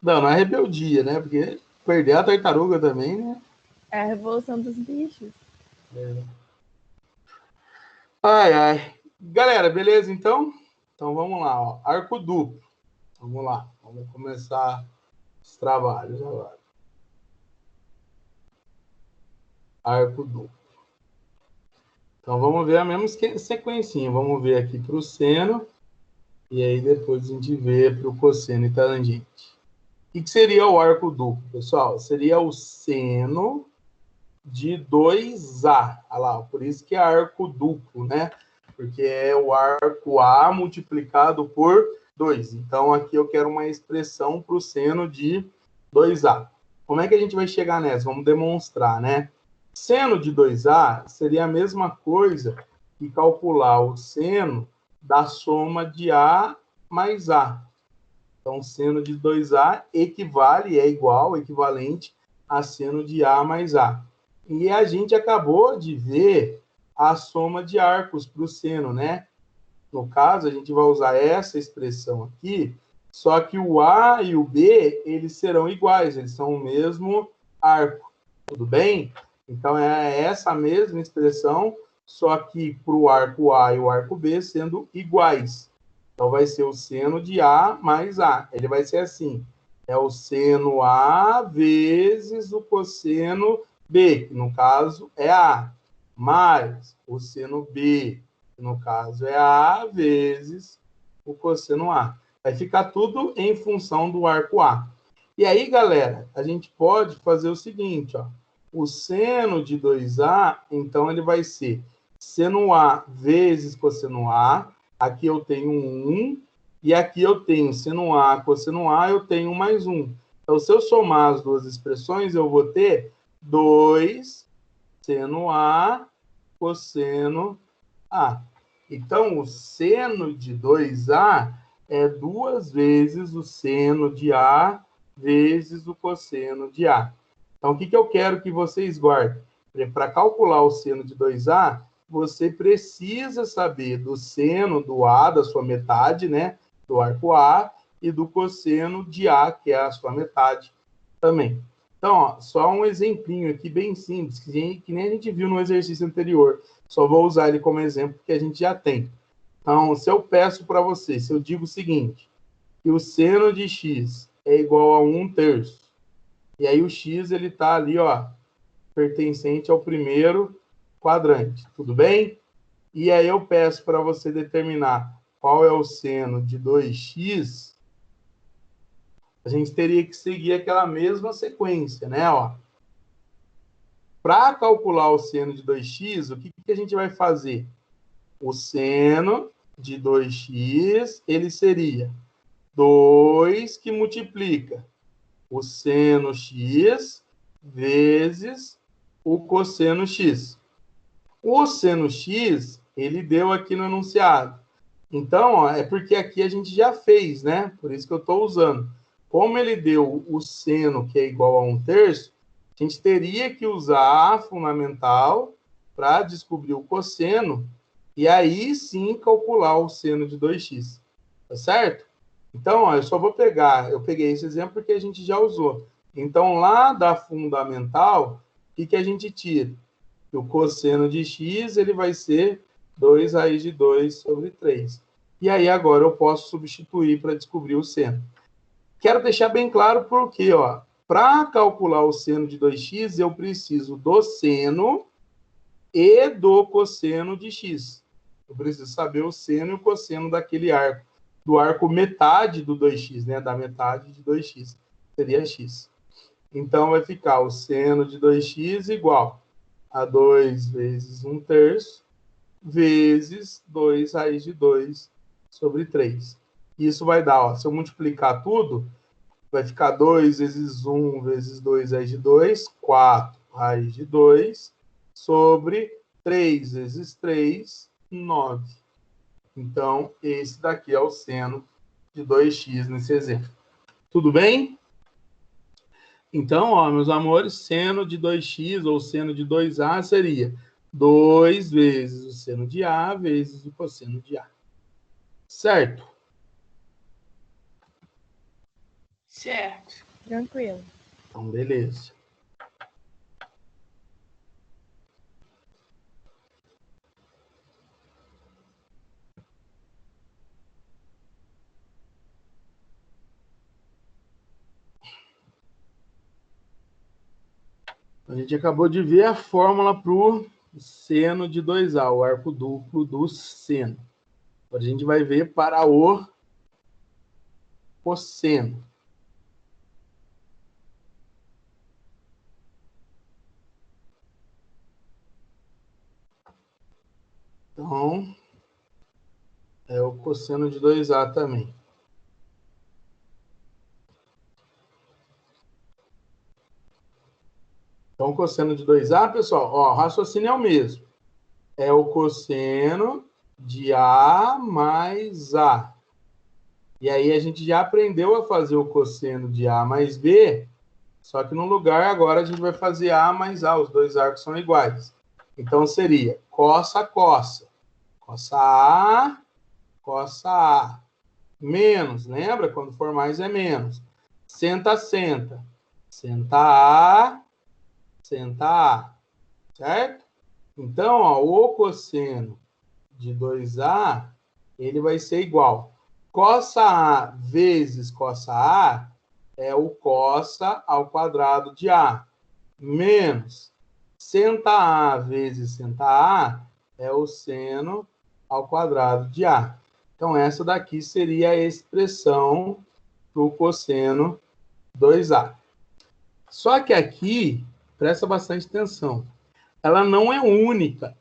Não é rebeldia, né? Porque perder a tartaruga também, né? É a revolução dos bichos. Ai, ai. Galera, beleza então? Então vamos lá, ó. Arco duplo. Vamos lá. Vamos começar os trabalhos agora. Arco duplo. Então vamos ver a mesma sequencinha. Vamos ver aqui para o seno. E aí depois a gente vê para o cosseno e tangente. O que seria o arco duplo, pessoal? Seria o seno de 2A. Olha lá, por isso que é arco duplo, né? Porque é o arco A multiplicado por 2. Então, aqui eu quero uma expressão para o seno de 2A. Como é que a gente vai chegar nessa? Vamos demonstrar, né? Seno de 2A seria a mesma coisa que calcular o seno da soma de A mais A. Então, seno de 2A equivale, é igual, equivalente a seno de A mais A. E a gente acabou de ver a soma de arcos para o seno, né? No caso, a gente vai usar essa expressão aqui, só que o A e o B, eles serão iguais, eles são o mesmo arco, tudo bem? Então, é essa mesma expressão, só que para o arco A e o arco B sendo iguais. Então, vai ser o seno de A mais A. Ele vai ser assim, é o seno A vezes o cosseno B, que no caso é A, mais o seno B, que no caso é A, vezes o cosseno A. Vai ficar tudo em função do arco A. E aí, galera, a gente pode fazer o seguinte, ó. O seno de 2A, então, ele vai ser seno A vezes cosseno A. Aqui eu tenho 1, e aqui eu tenho seno A, cosseno A, eu tenho mais 1. Então, se eu somar as duas expressões, eu vou ter 2 seno A, cosseno A. Então, o seno de 2A é 2 vezes o seno de A vezes o cosseno de A. Então, o que eu quero que vocês guardem? Para calcular o seno de 2A, você precisa saber do seno do A, da sua metade, né? Do arco A, e do cosseno de A, que é a sua metade também. Então, ó, só um exemplinho aqui bem simples, que nem a gente viu no exercício anterior. Só vou usar ele como exemplo, que a gente já tem. Então, se eu peço para você, se eu digo o seguinte, que o seno de x é igual a 1/3, e aí o x ele está ali, ó, pertencente ao primeiro quadrante, tudo bem? E aí eu peço para você determinar qual é o seno de 2x, a gente teria que seguir aquela mesma sequência, né? Para calcular o seno de 2x, o que a gente vai fazer? O seno de 2x, ele seria 2 que multiplica o seno x vezes o cosseno x. O seno x, ele deu aqui no enunciado. Então, ó, é porque aqui a gente já fez, né? Por isso que eu estou usando. Como ele deu o seno, que é igual a 1/3, a gente teria que usar a fundamental para descobrir o cosseno e aí sim calcular o seno de 2x. Tá certo? Então, ó, eu só vou pegar, eu peguei esse exemplo porque a gente já usou. Então, lá da fundamental, o que a gente tira? O cosseno de x ele vai ser 2 raiz de 2 sobre 3. E aí, agora, eu posso substituir para descobrir o seno. Quero deixar bem claro porque, ó, para calcular o seno de 2x, eu preciso do seno e do cosseno de x. Eu preciso saber o seno e o cosseno daquele arco, do arco metade do 2x, né? Da metade de 2x, seria x. Então, vai ficar o seno de 2x igual a 2 vezes 1/3 vezes 2 raiz de 2 sobre 3. Isso vai dar, ó, se eu multiplicar tudo, vai ficar 2 vezes 1 vezes 2 raiz de 2, 4 raiz de 2, sobre 3 vezes 3, 9. Então, esse daqui é o seno de 2x nesse exemplo. Tudo bem? Então, ó, meus amores, seno de 2x ou seno de 2a seria 2 vezes o seno de a vezes o cosseno de a. Certo? Certo. Tranquilo. Então, beleza. A gente acabou de ver a fórmula para o seno de 2a, o arco duplo do seno. Agora a gente vai ver para o cosseno. Então, é o cosseno de 2a também. Então, o cosseno de 2a, pessoal, ó, o raciocínio é o mesmo. É o cosseno de a mais a. E aí a gente já aprendeu a fazer o cosseno de a mais b, só que no lugar agora a gente vai fazer a mais a, os dois arcos são iguais. Então seria cossa, cossa. Cossa a. Menos, lembra? Quando for mais é menos. Senta, senta. Senta a. Certo? Então, ó, o cosseno de 2a, ele vai ser igual. Cossa a vezes cossa a é o cossa ao quadrado de a. Menos senta a vezes senta a é o seno ao quadrado de a. Então, essa daqui seria a expressão do cosseno 2a. Só que aqui, presta bastante atenção, ela não é única.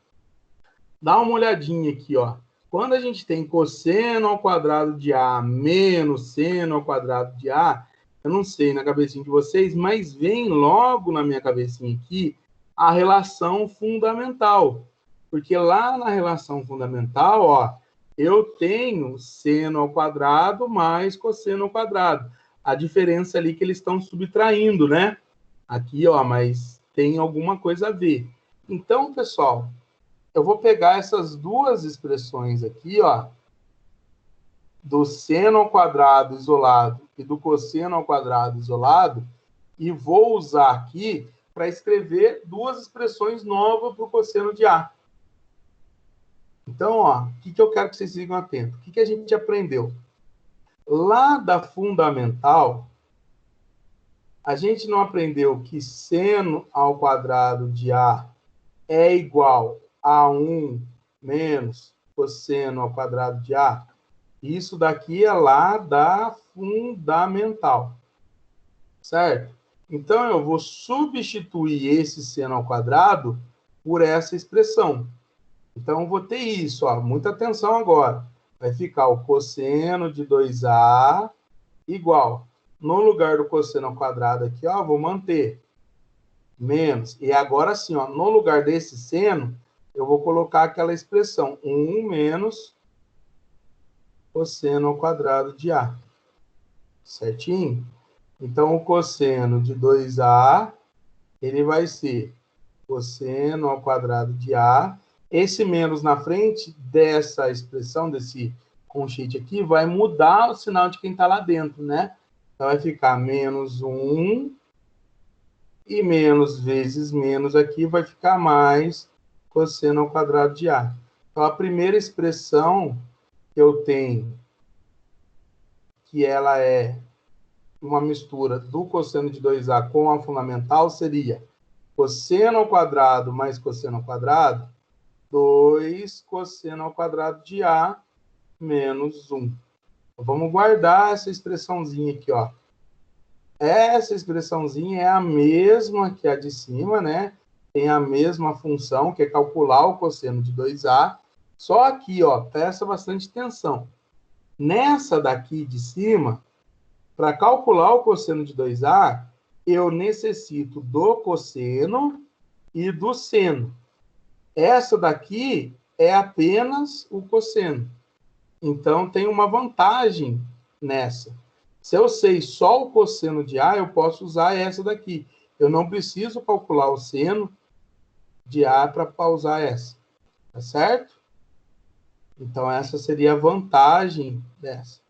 Dá uma olhadinha aqui, ó. Quando a gente tem cosseno ao quadrado de a menos seno ao quadrado de a, eu não sei na cabecinha de vocês, mas vem logo na minha cabecinha aqui a relação fundamental. Porque lá na relação fundamental, ó, eu tenho seno ao quadrado mais cosseno ao quadrado. A diferença ali que eles estão subtraindo, né? Aqui, ó, mas tem alguma coisa a ver. Então, pessoal, eu vou pegar essas duas expressões aqui, ó, do seno ao quadrado isolado e do cosseno ao quadrado isolado, e vou usar aqui para escrever duas expressões novas para o cosseno de A. Então, ó, o que eu quero que vocês sigam atentos? O que a gente aprendeu? Lá da fundamental, a gente não aprendeu que seno ao quadrado de A é igual a 1 menos cosseno ao quadrado de A? Isso daqui é lá da fundamental. Certo? Então, eu vou substituir esse seno ao quadrado por essa expressão. Então, eu vou ter isso, ó, muita atenção agora. Vai ficar o cosseno de 2a igual. No lugar do cosseno ao quadrado aqui, ó, vou manter menos. E agora sim, ó, no lugar desse seno, eu vou colocar aquela expressão 1 menos cosseno ao quadrado de A. Certinho? Então, o cosseno de 2A, ele vai ser cosseno ao quadrado de A. Esse menos na frente dessa expressão, desse conchete aqui, vai mudar o sinal de quem está lá dentro, né? Então, vai ficar menos 1 E menos vezes menos aqui vai ficar mais cosseno ao quadrado de A. Então, a primeira expressão que eu tenho, que ela é uma mistura do cosseno de 2A com a fundamental, seria cosseno ao quadrado mais cosseno ao quadrado, 2 cosseno ao quadrado de A menos 1. Vamos guardar essa expressãozinha aqui, ó. Essa expressãozinha é a mesma que a de cima, né? Tem a mesma função, que é calcular o cosseno de 2A. Só aqui, ó, presta bastante atenção. Nessa daqui de cima, para calcular o cosseno de 2A, eu necessito do cosseno e do seno. Essa daqui é apenas o cosseno. Então, tem uma vantagem nessa. Se eu sei só o cosseno de A, eu posso usar essa daqui. Eu não preciso calcular o seno de A para usar essa. Tá certo? Então, essa seria a vantagem dessa.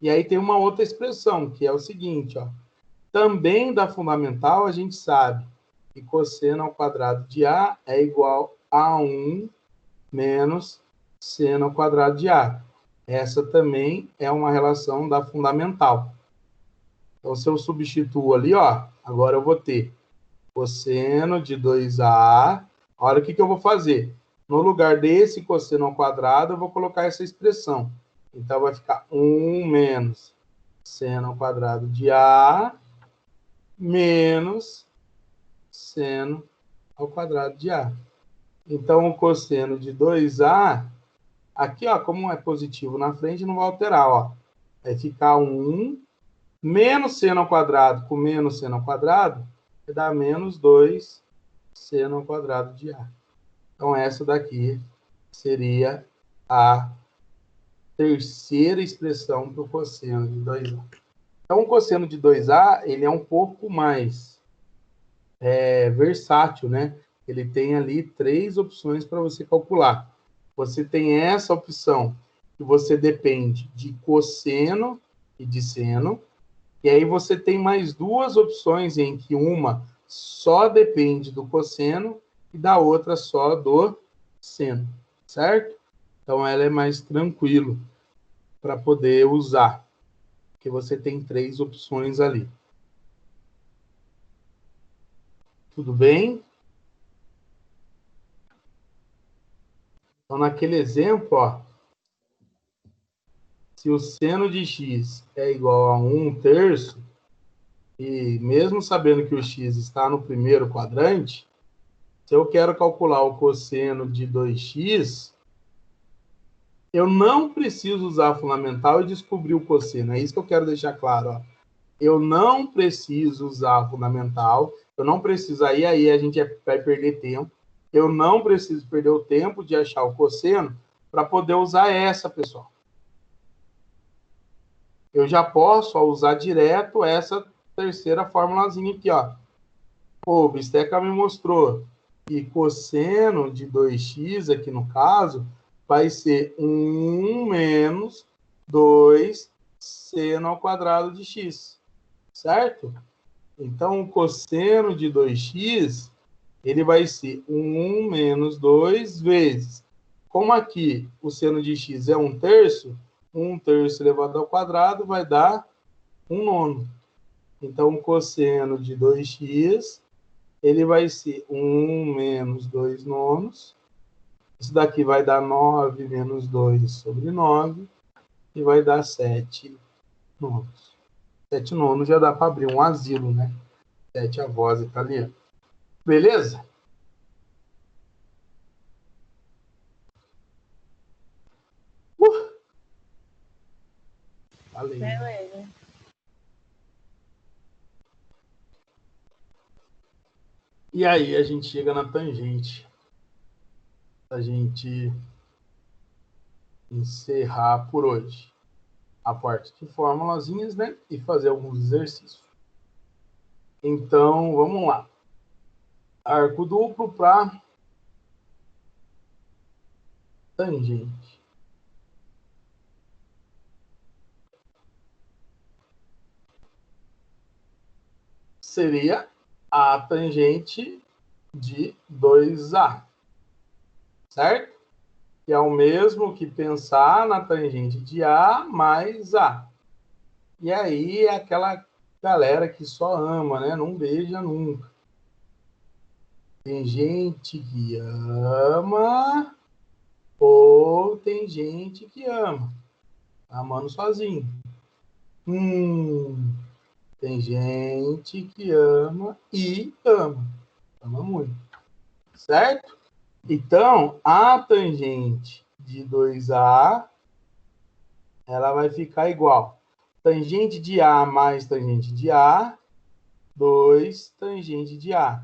E aí tem uma outra expressão, que é o seguinte, ó. Também da fundamental, a gente sabe que cosseno ao quadrado de A é igual a 1 menos seno ao quadrado de A. Essa também é uma relação da fundamental. Então, se eu substituo ali, ó, agora eu vou ter cosseno de 2A. Olha o que eu vou fazer. No lugar desse cosseno ao quadrado, eu vou colocar essa expressão. Então, vai ficar 1 menos seno ao quadrado de A menos seno ao quadrado de A. Então, o cosseno de 2A, aqui, ó, como é positivo na frente, não vai alterar, ó. Vai ficar 1 menos seno ao quadrado com menos seno ao quadrado, vai dar menos 2 seno ao quadrado de A. Então, essa daqui seria a terceira expressão para o cosseno de 2A. Então, o cosseno de 2A, ele é um pouco mais versátil, né? Ele tem ali 3 opções para você calcular. Você tem essa opção, que você depende de cosseno e de seno. E aí você tem mais 2 opções em que uma só depende do cosseno e da outra só do seno, certo? Então, ela é mais tranquilo para poder usar, porque você tem 3 opções ali. Tudo bem? Então, naquele exemplo, ó, se o seno de x é igual a 1/3, e mesmo sabendo que o x está no primeiro quadrante, se eu quero calcular o cosseno de 2x, eu não preciso usar a fundamental e descobrir o cosseno. É isso que eu quero deixar claro, ó. Eu não preciso usar a fundamental, eu não preciso, aí a gente vai perder tempo. Eu não preciso perder o tempo de achar o cosseno para poder usar essa, pessoal. Eu já posso usar direto essa terceira formulazinha aqui, ó. Pô, o Bisteca me mostrou que cosseno de 2x, aqui no caso, vai ser 1 menos 2 seno ao quadrado de x, certo? Então, o cosseno de 2x, ele vai ser 1 menos 2 vezes. Como aqui o seno de x é 1/3, 1/3 elevado ao quadrado vai dar 1/9. Então, o cosseno de 2x, ele vai ser 1 menos 2/9. Isso daqui vai dar 9 menos 2 sobre 9, e vai dar 7/9. 7/9 já dá para abrir um asilo, né? 7 avós italianos. Beleza? Falei. Beleza. E aí a gente chega na tangente. A gente encerrar por hoje a parte de formulazinhas, né? E fazer alguns exercícios. Então, vamos lá. Arco duplo para tangente. Seria a tangente de 2A, certo? Que é o mesmo que pensar na tangente de A mais A. E aí é aquela galera que só ama, né? Não beija nunca. Tem gente que ama ou tem gente que ama, amando sozinho. Tem gente que ama e ama muito, certo? Então, a tangente de 2A, ela vai ficar igual. Tangente de A mais tangente de A, 2 tangente de A,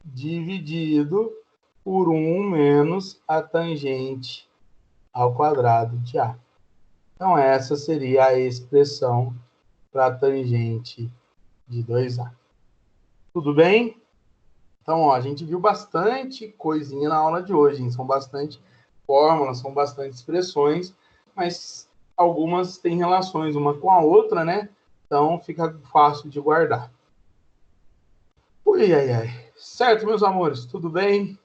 dividido por 1 menos a tangente ao quadrado de A. Então, essa seria a expressão para a tangente de 2A. Tudo bem? Então, ó, a gente viu bastante coisinha na aula de hoje, hein? São bastante fórmulas, são bastante expressões, mas algumas têm relações uma com a outra, né? Então, fica fácil de guardar. Ui, ai, ai. Certo, meus amores, tudo bem?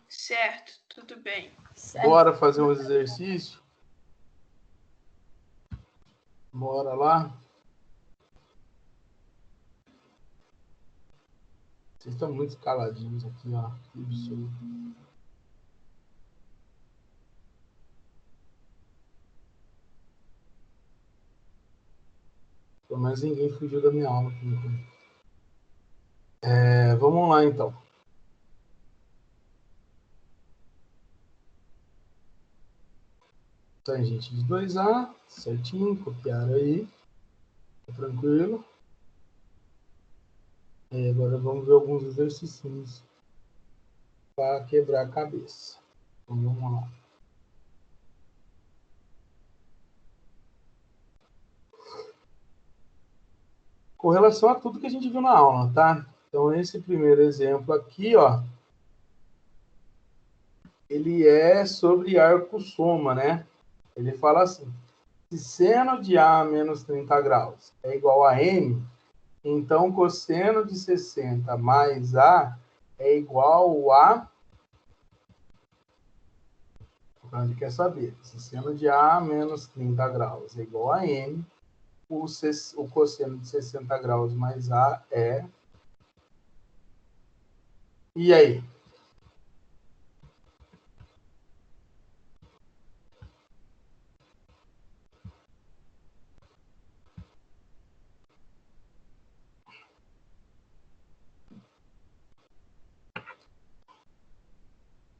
Certo, tudo bem. Bora fazer um exercício? Bora lá? Vocês estão muito caladinhos aqui, ó. Que absurdo. Pelo menos ninguém fugiu da minha aula. Vamos lá, então. Tangente de 2A, certinho, copiar aí. Tá tranquilo. Agora vamos ver alguns exercícios para quebrar a cabeça. Então, vamos lá. Com relação a tudo que a gente viu na aula, tá? Então, esse primeiro exemplo aqui, ó, ele é sobre arco-soma, né? Ele fala assim, se seno de A menos 30 graus é igual a M, então cosseno de 60 mais A é igual a... Então, a gente quer saber, se seno de A menos 30 graus é igual a M, o cosseno de 60 graus mais A é... E aí?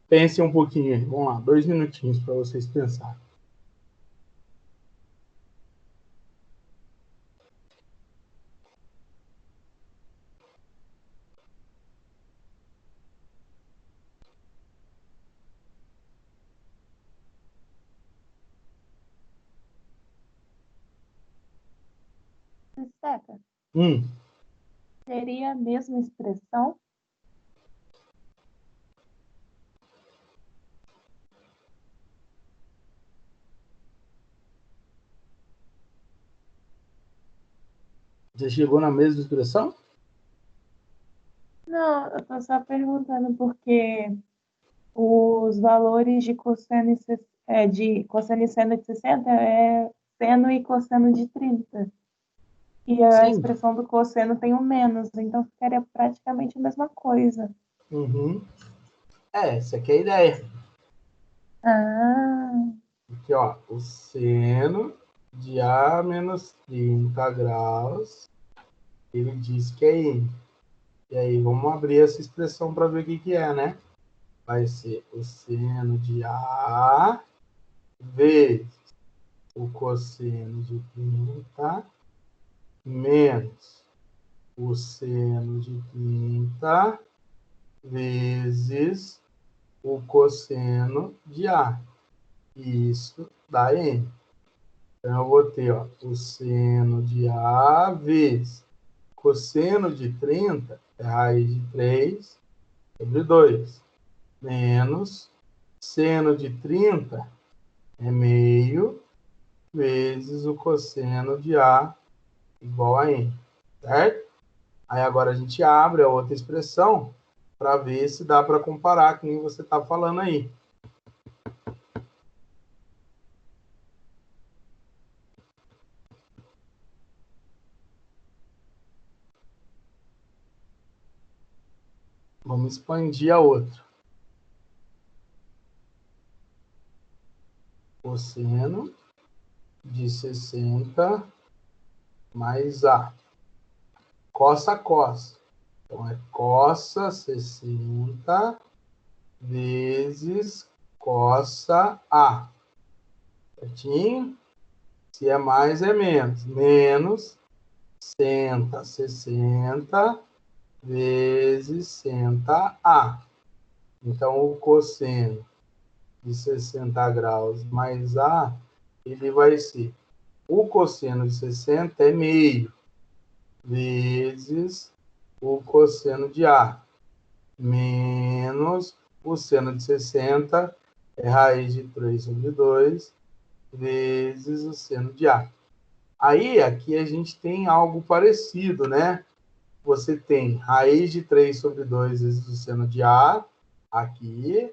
Pensem um pouquinho aí. Vamos lá, 2 minutinhos para vocês pensarem. Steca, Hum. seria a mesma expressão? Você chegou na mesma expressão? Não, eu tô só perguntando porque os valores de cosseno e seno de 60 é seno e cosseno de 30. E a Sim. expressão do cosseno tem um menos, então ficaria praticamente a mesma coisa. Uhum. Essa aqui é a ideia. Ah, Aqui, ó, o seno de A menos 30 graus, ele diz que é M. E aí, vamos abrir essa expressão para ver o que é, né? Vai ser o seno de A vezes o cosseno de 30 menos o seno de 30 vezes o cosseno de A. Isso dá N. Então, eu vou ter, ó, o seno de A vezes cosseno de 30, é raiz de 3 sobre 2, menos seno de 30 é meio vezes o cosseno de A igual a N, certo? Aí agora a gente abre a outra expressão para ver se dá para comparar com o que você está falando aí. Vamos expandir a outra. Cosseno de 60 mais A. Cossa, cossa. Então, é cossa 60 vezes cossa A. Certinho? Se é mais, é menos. Menos senta 60 vezes senta A. Então, o cosseno de 60 graus mais A, ele vai ser, o cosseno de 60 é meio, vezes o cosseno de A, menos o seno de 60, é raiz de 3 sobre 2, vezes o seno de A. Aí, aqui a gente tem algo parecido, né? Você tem raiz de 3 sobre 2 vezes o seno de A, aqui,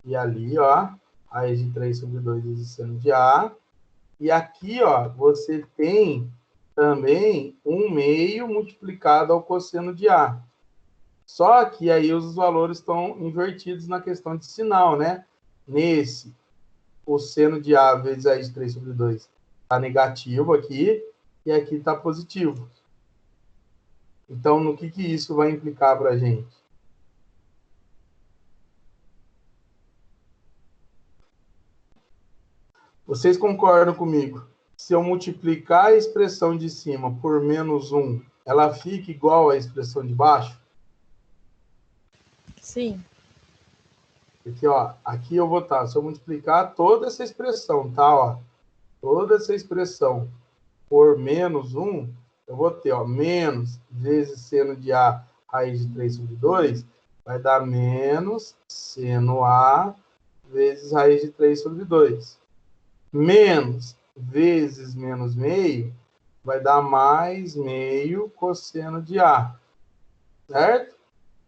e ali, ó, raiz de 3 sobre 2 vezes o seno de A. E aqui, ó, você tem também 1/2 multiplicado ao cosseno de A. Só que aí os valores estão invertidos na questão de sinal, né? Nesse, o seno de A vezes raiz de 3 sobre 2 está negativo aqui, e aqui está positivo. Então, no que isso vai implicar para a gente? Vocês concordam comigo? Se eu multiplicar a expressão de cima por menos 1, ela fica igual à expressão de baixo? Sim. Porque, ó, aqui eu vou estar, se eu multiplicar toda essa expressão, tá, ó, toda essa expressão por menos 1, eu vou ter, ó, menos vezes seno de A raiz de 3 sobre 2, vai dar menos seno A vezes raiz de 3 sobre 2. Menos vezes menos meio vai dar mais meio cosseno de A, certo?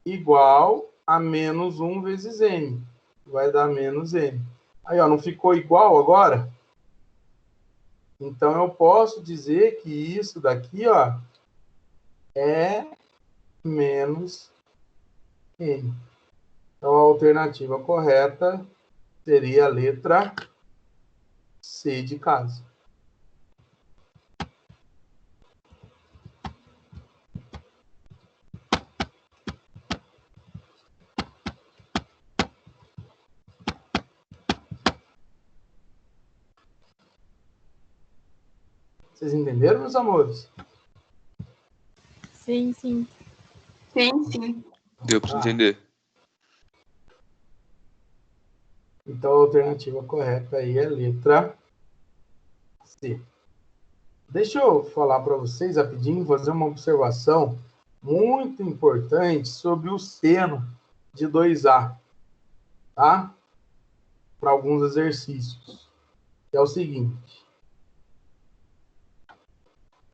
Igual a menos 1 vezes N, vai dar menos N. Aí, ó, não ficou igual agora? Então, eu posso dizer que isso daqui, ó, é menos N. Então, a alternativa correta seria a letra C de casa. Vocês entenderam, meus amores? Sim, sim. Sim, sim. Deu pra entender. Então, a alternativa correta aí é a letra C. Deixa eu falar para vocês rapidinho, fazer uma observação muito importante sobre o seno de 2A, tá? Para alguns exercícios. É o seguinte.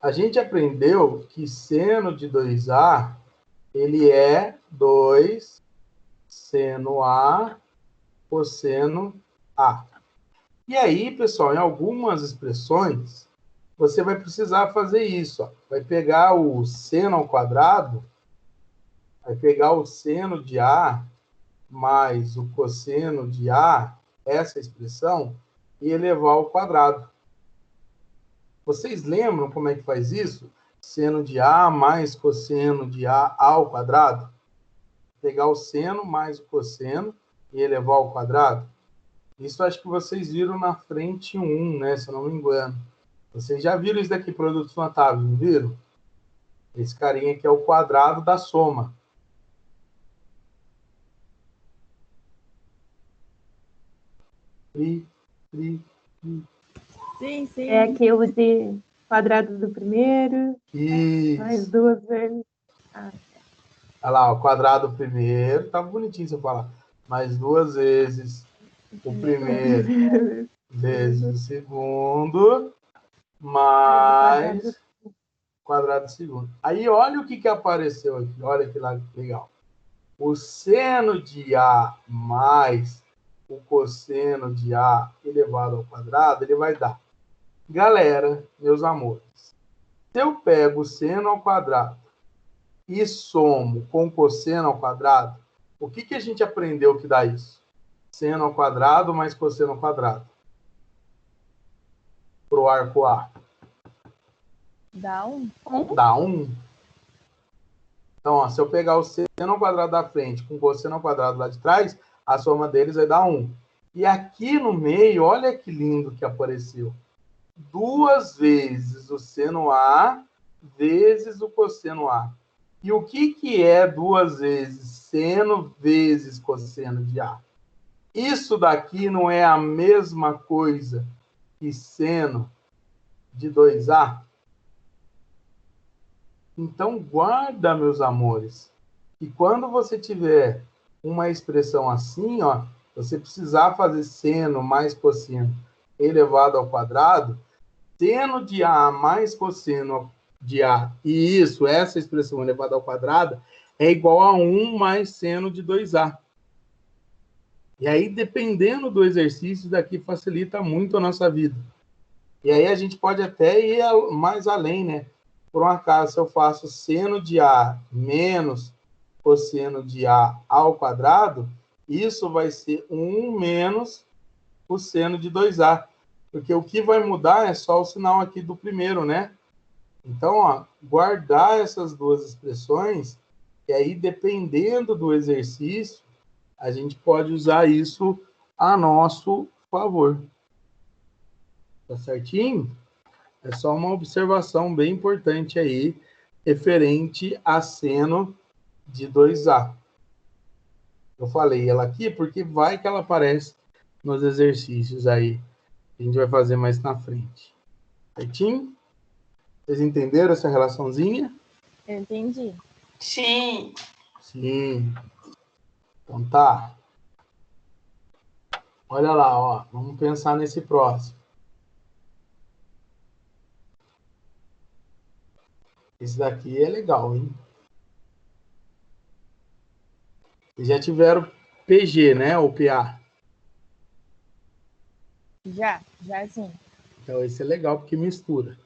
A gente aprendeu que seno de 2A, ele é 2 seno A cosseno A. E aí, pessoal, em algumas expressões, você vai precisar fazer isso. Ó. Vai pegar o seno ao quadrado, vai pegar o seno de A mais o cosseno de A, essa expressão, e elevar ao quadrado. Vocês lembram como é que faz isso? Seno de A mais cosseno de A ao quadrado? Pegar o seno mais o cosseno e elevar ao quadrado? Isso acho que vocês viram na frente 1, né? Se eu não me engano. Vocês já viram isso daqui, produtos notáveis, não viram? Esse carinha aqui é o quadrado da soma. Sim, sim. É aquilo de quadrado do primeiro, isso. mais 2 vezes. Ah, olha lá, o quadrado primeiro, tá bonitinho você falar. Mais 2 vezes o primeiro vezes o segundo, mais quadrado segundo. Aí, olha o que apareceu aqui. Olha que legal. O seno de A mais o cosseno de A elevado ao quadrado, ele vai dar. Galera, meus amores, se eu pego o seno ao quadrado e somo com o cosseno ao quadrado, o que a gente aprendeu que dá isso? Seno ao quadrado mais cosseno ao quadrado. Para o arco A. Dá 1. Dá 1. Então, ó, se eu pegar o seno ao quadrado da frente com o cosseno ao quadrado lá de trás, a soma deles vai dar 1. E aqui no meio, olha que lindo que apareceu. 2 vezes o seno A vezes o cosseno A. E o que é 2 vezes seno vezes cosseno de A? Isso daqui não é a mesma coisa que seno de 2A? Então, guarda, meus amores, que quando você tiver uma expressão assim, ó, você precisar fazer seno mais cosseno elevado ao quadrado, seno de A mais cosseno de A, e isso, essa expressão elevada ao quadrado, é igual a 1 mais seno de 2A. E aí, dependendo do exercício, daqui facilita muito a nossa vida. E aí a gente pode até ir mais além, né? Por um acaso, se eu faço seno de A menos cosseno de A ao quadrado, isso vai ser 1 menos o seno de 2A. Porque o que vai mudar é só o sinal aqui do primeiro, né? Então, ó, guardar essas duas expressões, e aí, dependendo do exercício, a gente pode usar isso a nosso favor. Tá certinho? É só uma observação bem importante aí, referente a seno de 2A. Eu falei ela aqui porque vai que ela aparece nos exercícios aí. A gente vai fazer mais na frente. Certinho? Vocês entenderam essa relaçãozinha? Eu entendi. Sim. Sim. Então tá. Olha lá, ó. Vamos pensar nesse próximo. Esse daqui é legal, hein? Vocês já tiveram PG, né? Ou PA? Já sim. Então esse é legal porque mistura.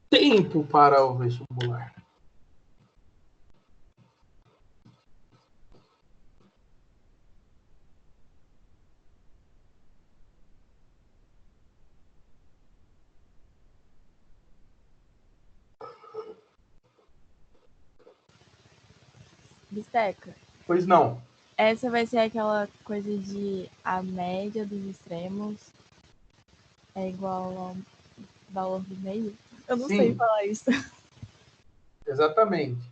Tempo para o vestibular. Bisteca. Pois não. Essa vai ser aquela coisa de a média dos extremos é igual ao valor do meio. Eu não Sim. sei falar isso. Exatamente.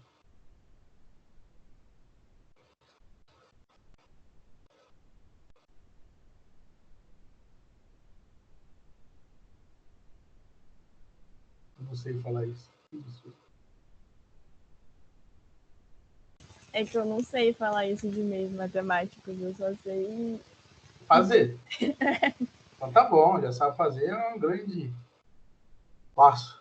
Eu não sei falar isso. É que eu não sei falar isso de meios matemáticos, eu só sei Fazer. Então tá bom, já sabe fazer, é um grande passo.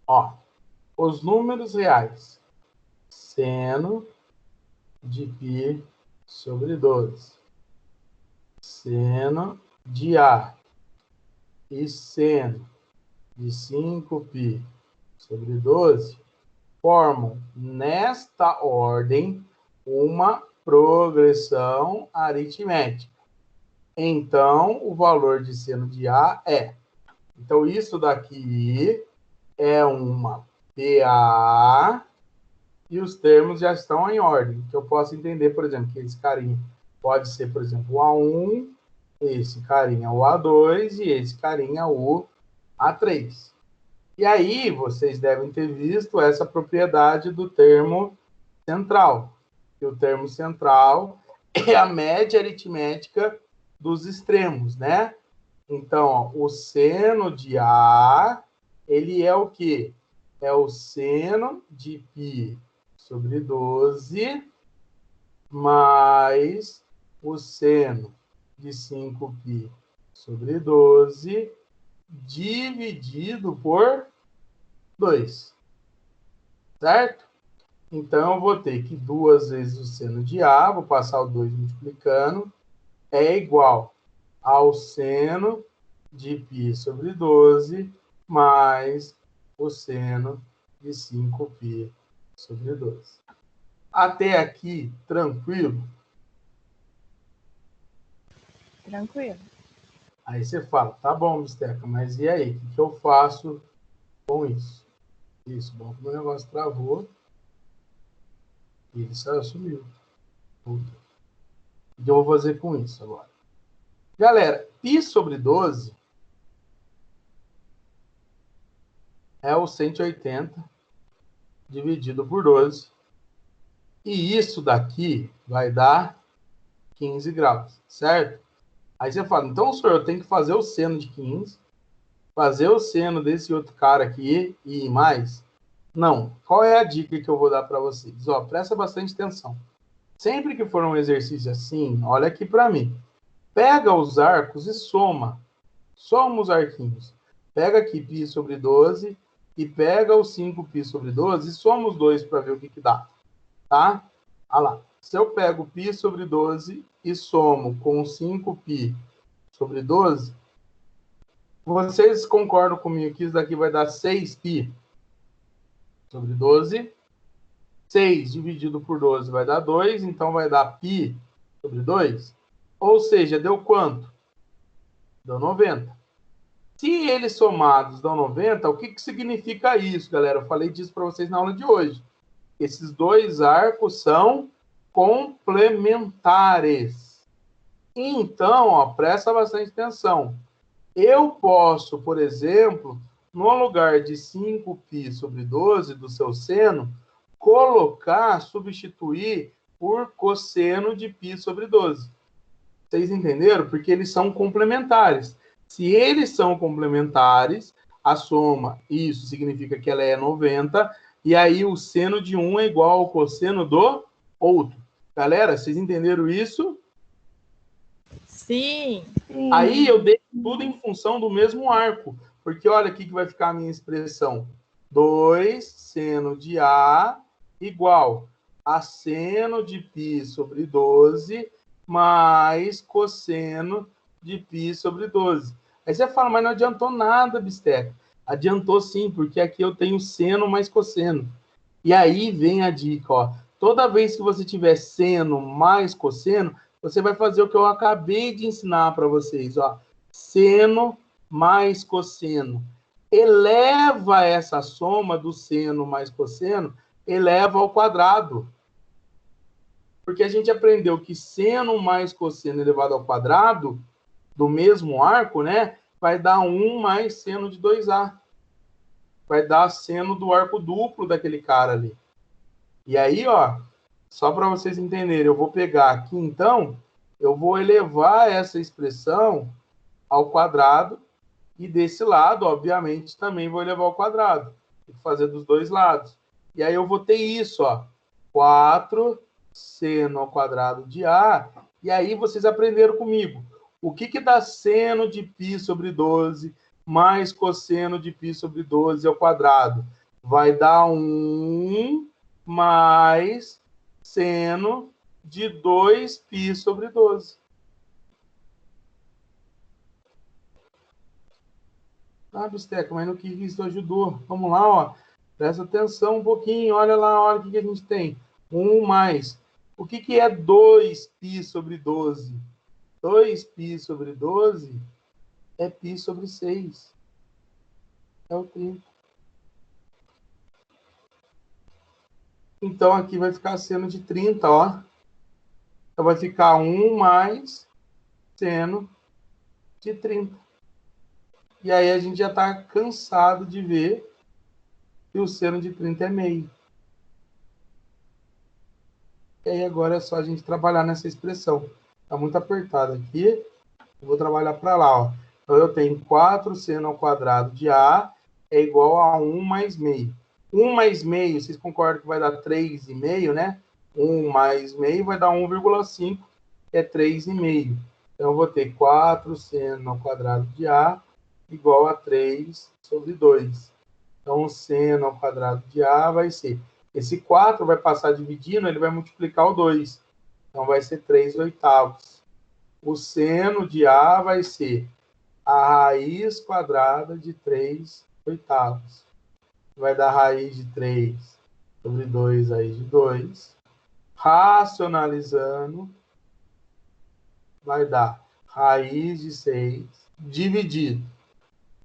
Ó, os números reais. Seno de π sobre 12. Seno de A e seno de 5π sobre 12 formam, nesta ordem, uma progressão aritmética. Então, o valor de seno de A é... Então, isso daqui é uma PA e os termos já estão em ordem. Que eu posso entender, por exemplo, que esse carinha pode ser, por exemplo, o A1, esse carinha o A2 e esse carinha o A3. E aí, vocês devem ter visto essa propriedade do termo central. E o termo central é a média aritmética dos extremos, né? Então, ó, o seno de A, ele é o quê? É o seno de π sobre 12 mais o seno de 5π sobre 12 dividido por 2. Certo? Então, eu vou ter que 2 vezes o seno de A, vou passar o 2 multiplicando, é igual ao seno de π sobre 12 mais o seno de 5π sobre 12. Até aqui, tranquilo? Tranquilo. Aí você fala, tá bom, Misteca, mas e aí? O que eu faço com isso? Isso, bom, o meu negócio travou e ele sumiu. O que eu vou fazer com isso agora? Galera, π sobre 12 é o 180 dividido por 12. E isso daqui vai dar 15 graus, certo? Aí você fala, então, senhor, eu tenho que fazer o seno de 15, fazer o seno desse outro cara aqui e mais? Não. Qual é a dica que eu vou dar para vocês? Ó, presta bastante atenção. Sempre que for um exercício assim, olha aqui para mim. Pega os arcos e soma. Soma os arquinhos. Pega aqui π sobre 12 e pega o 5π sobre 12 e soma os dois para ver o que dá. Tá? Olha lá. Se eu pego π sobre 12 e somo com 5π sobre 12, vocês concordam comigo que isso daqui vai dar 6π sobre 12? 6 dividido por 12 vai dar 2, então vai dar π sobre 2. Ou seja, deu quanto? Deu 90. Se eles somados dão 90, o que significa isso, galera? Eu falei disso para vocês na aula de hoje. Esses dois arcos são complementares. Então, ó, presta bastante atenção. Eu posso, por exemplo, no lugar de 5π sobre 12 do seu seno, substituir por cosseno de π sobre 12. Vocês entenderam? Porque eles são complementares. Se eles são complementares, a soma, isso significa que ela é 90, e aí o seno de um é igual ao cosseno do outro. Galera, vocês entenderam isso? Sim. Aí eu dei tudo em função do mesmo arco, porque olha aqui que vai ficar a minha expressão. 2 seno de A igual a seno de π sobre 12 mais cosseno de π sobre 12. Aí você fala, mas não adiantou nada, Bisteca. Adiantou sim, porque aqui eu tenho seno mais cosseno. E aí vem a dica, ó. Toda vez que você tiver seno mais cosseno, você vai fazer o que eu acabei de ensinar para vocês, ó. Seno mais cosseno. Eleva essa soma do seno mais cosseno, eleva ao quadrado. Porque a gente aprendeu que seno mais cosseno elevado ao quadrado, do mesmo arco, né, vai dar 1 mais seno de 2A. Vai dar seno do arco duplo daquele cara ali. E aí, ó, só para vocês entenderem, eu vou pegar aqui, então, eu vou elevar essa expressão ao quadrado, e desse lado, obviamente, também vou elevar ao quadrado. Tem que fazer dos dois lados. E aí eu vou ter isso, ó, 4 seno ao quadrado de A, e aí vocês aprenderam comigo. O que dá seno de π sobre 12 mais cosseno de π sobre 12 ao quadrado? Vai dar 1 mais seno de 2π sobre 12. Ah, Bisteca, mas no que isso ajudou? Vamos lá, ó. Presta atenção um pouquinho. Olha lá, olha o que a gente tem. 1 mais. O que é 2π sobre 12? 2π sobre 12 é π sobre 6. É o 30. Então, aqui vai ficar seno de 30, ó. Então, vai ficar 1 mais seno de 30. E aí, a gente já está cansado de ver que o seno de 30 é meio. E aí, agora é só a gente trabalhar nessa expressão. Está muito apertado aqui. Eu vou trabalhar para lá, ó. Então, eu tenho 4 seno ao quadrado de A é igual a 1 mais meio. 1 mais meio, vocês concordam que vai dar 3,5, né? 1 mais meio vai dar 1,5, que é 3,5. Então, eu vou ter 4 seno ao quadrado de A igual a 3 sobre 2. Então, o seno ao quadrado de A vai ser... Esse 4 vai passar dividindo, ele vai multiplicar o 2. Então, vai ser 3/8. O seno de A vai ser a raiz quadrada de 3/8. Vai dar raiz de 3 sobre 2, raiz de 2. Racionalizando, vai dar raiz de 6 dividido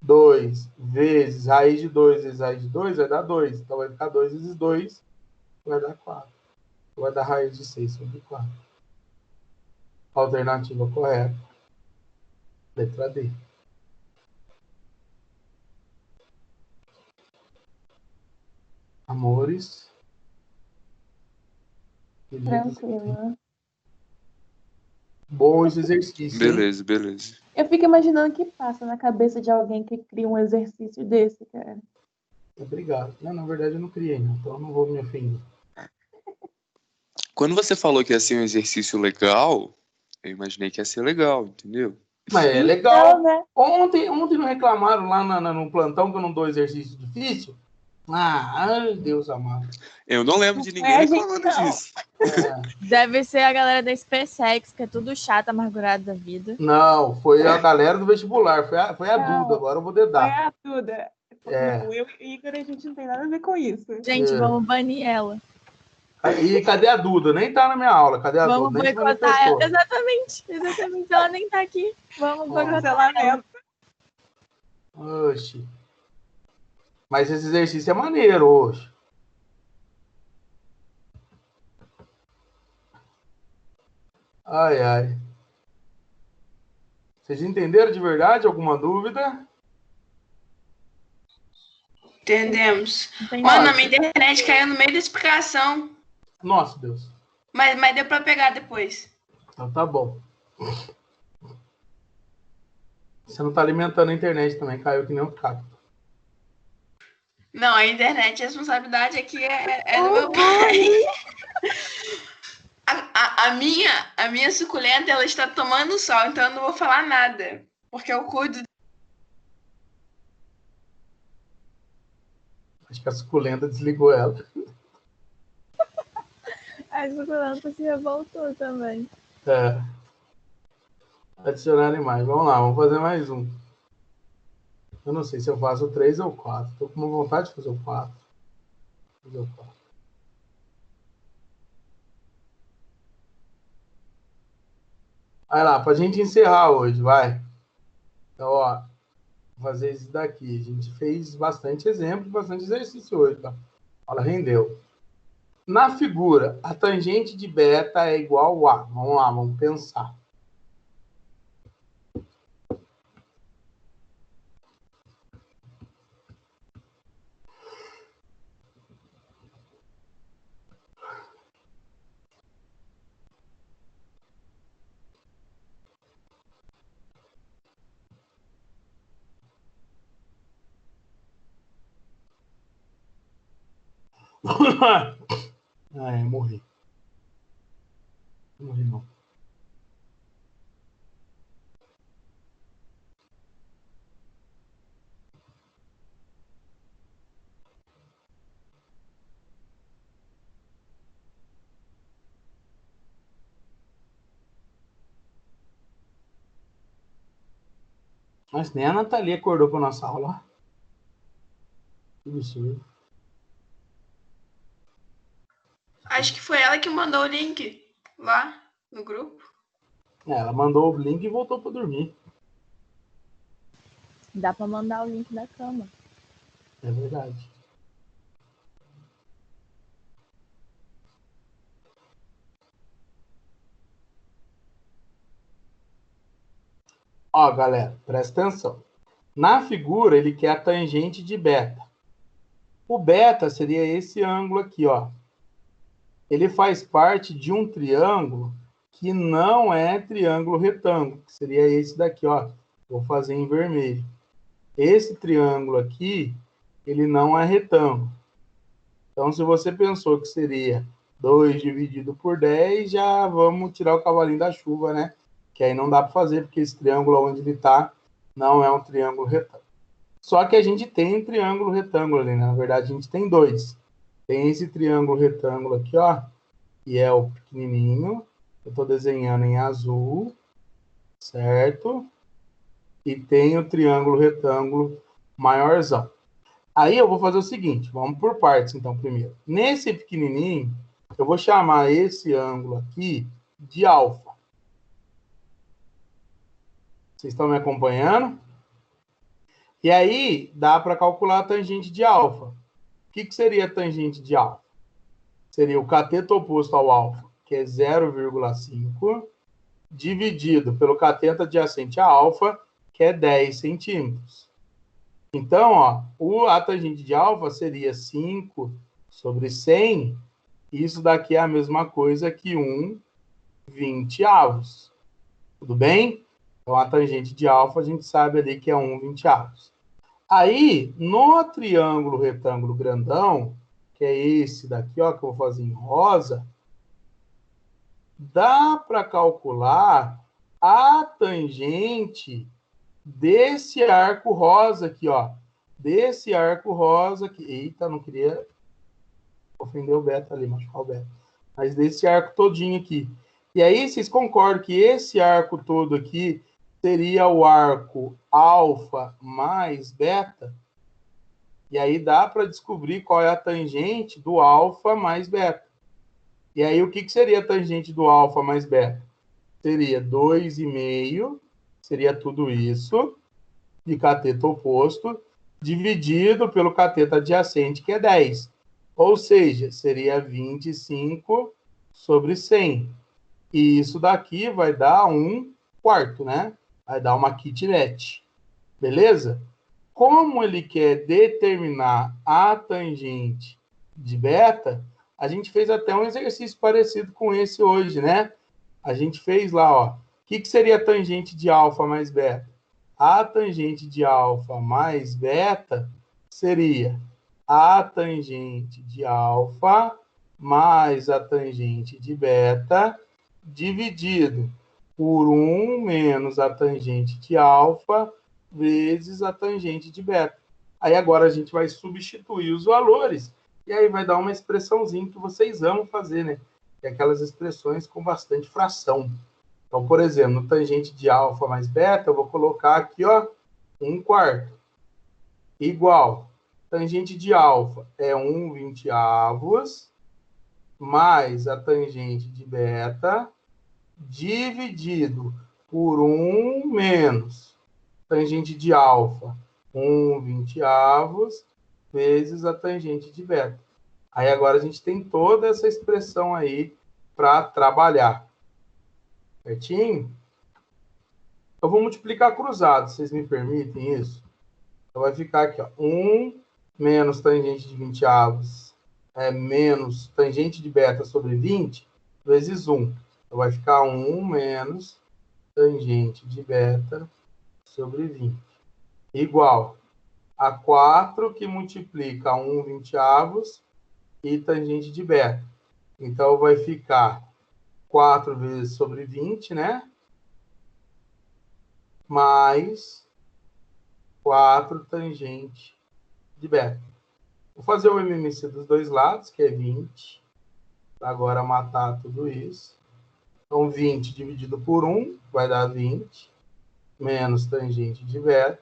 2 vezes raiz de 2 vezes raiz de 2, vai dar 2. Então, vai ficar 2 vezes 2, vai dar 4. Vai dar raiz de 6 sobre 4. Alternativa correta. Letra D. Amores. Tranquila. Bom esse exercício, hein? Beleza, beleza. Eu fico imaginando o que passa na cabeça de alguém que cria um exercício desse, cara. Obrigado. Não, na verdade, eu não criei, não. Então, eu não vou me ofender. Quando você falou que ia ser um exercício legal, eu imaginei que ia ser legal, entendeu? Mas é Então, legal. né? Ontem não reclamaram lá no plantão que eu não dou exercício difícil? Ai, Deus amado. Eu não lembro de ninguém É, gente, reclamando não. disso. Deve ser a galera da SpaceX, que é tudo chato, amargurado da vida. Não, foi a galera do vestibular. Foi a Não. Duda. Agora eu vou Foi dedar. a Duda. É. Eu e Igor, a gente não tem nada a ver com isso. Gente, É. vamos banir ela. E cadê a Duda? Nem tá na minha aula. Cadê a Vamos Duda? Nem se boicotar ela. manifestou. Exatamente. Ela nem tá aqui. Vamos boicotar ela. Cancelamento. Oxi. Mas esse exercício é maneiro hoje. Ai, ai. Vocês entenderam de verdade? Alguma dúvida? Entendemos. Entendi. Mano, a minha internet caiu no meio da explicação. Nossa, Deus. Mas deu pra pegar depois. Então tá bom. Você não tá alimentando a internet também, caiu que nem um cacto. Não, a internet, a responsabilidade aqui é do meu pai. A minha suculenta, ela está tomando sol, então eu não vou falar nada. Porque eu cuido. Acho que a suculenta desligou ela. A suculenta se revoltou também. É. Adicionar mais. Vamos lá, vamos fazer mais um. Eu não sei se eu faço o 3 ou 4. Tô com uma vontade de fazer o 4. Vou fazer o 4. Vai lá, pra gente encerrar hoje, vai. Então, ó, vou fazer isso daqui. A gente fez bastante exemplo, bastante exercício hoje, tá? Olha, rendeu. Na figura, a tangente de beta é igual a... Vamos lá, vamos pensar. Morri. Não morri, não. Mas nem a Nathalie acordou para nossa aula. Que absurdo. Acho que foi ela que mandou o link lá no grupo. Ela mandou o link e voltou para dormir. Dá pra mandar o link da cama. É verdade. Ó, galera, presta atenção. Na figura, ele quer a tangente de beta. O beta seria esse ângulo aqui, ó. Ele faz parte de um triângulo que não é triângulo retângulo, que seria esse daqui, ó. Vou fazer em vermelho. Esse triângulo aqui, ele não é retângulo. Então, se você pensou que seria 2 dividido por 10, já vamos tirar o cavalinho da chuva, né? Que aí não dá para fazer, porque esse triângulo onde ele está não é um triângulo retângulo. Só que a gente tem um triângulo retângulo ali, né? Na verdade, a gente tem dois. Tem esse triângulo retângulo aqui, ó, que é o pequenininho. Eu estou desenhando em azul, certo? E tem o triângulo retângulo maiorzão. Aí eu vou fazer o seguinte, vamos por partes, então, primeiro. Nesse pequenininho, eu vou chamar esse ângulo aqui de alfa. Vocês estão me acompanhando? E aí, dá para calcular a tangente de alfa. O que seria a tangente de alfa? Seria o cateto oposto ao alfa, que é 0,5, dividido pelo cateto adjacente a alfa, que é 10 centímetros. Então, ó, a tangente de alfa seria 5 sobre 100. Isso daqui é a mesma coisa que 1/20. Tudo bem? Então, a tangente de alfa, a gente sabe ali que é 1/20. Aí, no triângulo retângulo grandão, que é esse daqui, ó, que eu vou fazer em rosa, dá para calcular a tangente desse arco rosa aqui, ó. Desse arco rosa aqui. Eita, não queria ofender o Beto ali, machucar o Beto. Mas desse arco todinho aqui. E aí, vocês concordam que esse arco todo aqui seria o arco alfa mais beta? E aí dá para descobrir qual é a tangente do alfa mais beta. E aí, o que seria a tangente do alfa mais beta? Seria 2,5, seria tudo isso, de cateto oposto, dividido pelo cateto adjacente, que é 10. Ou seja, seria 25 sobre 100. E isso daqui vai dar 1/4, né? Vai dar uma kitnet. Beleza? Como ele quer determinar a tangente de beta, a gente fez até um exercício parecido com esse hoje, né? A gente fez lá, ó. O que seria a tangente de alfa mais beta? A tangente de alfa mais beta seria a tangente de alfa mais a tangente de beta dividido por 1 menos a tangente de alfa vezes a tangente de beta. Aí agora a gente vai substituir os valores e aí vai dar uma expressãozinha que vocês amam fazer, né? Que é aquelas expressões com bastante fração. Então, por exemplo, no tangente de alfa mais beta, eu vou colocar aqui, ó, 1/4. Igual, tangente de alfa é 1/20 mais a tangente de beta dividido por 1 menos tangente de alfa, 1/20 vezes a tangente de beta. Aí agora a gente tem toda essa expressão aí para trabalhar. Certinho? Eu vou multiplicar cruzado, vocês me permitem isso? Então vai ficar aqui, ó, 1 menos tangente de 20 é menos tangente de beta sobre 20 vezes 1. Então vai ficar 1 menos tangente de beta sobre 20. Igual a 4 que multiplica 1/20 e tangente de beta. Então vai ficar 4 vezes sobre 20, né? Mais 4 tangente de beta. Vou fazer o MMC dos dois lados, que é 20. Para agora matar tudo isso. Então, 20 dividido por 1 vai dar 20. Menos tangente de beta.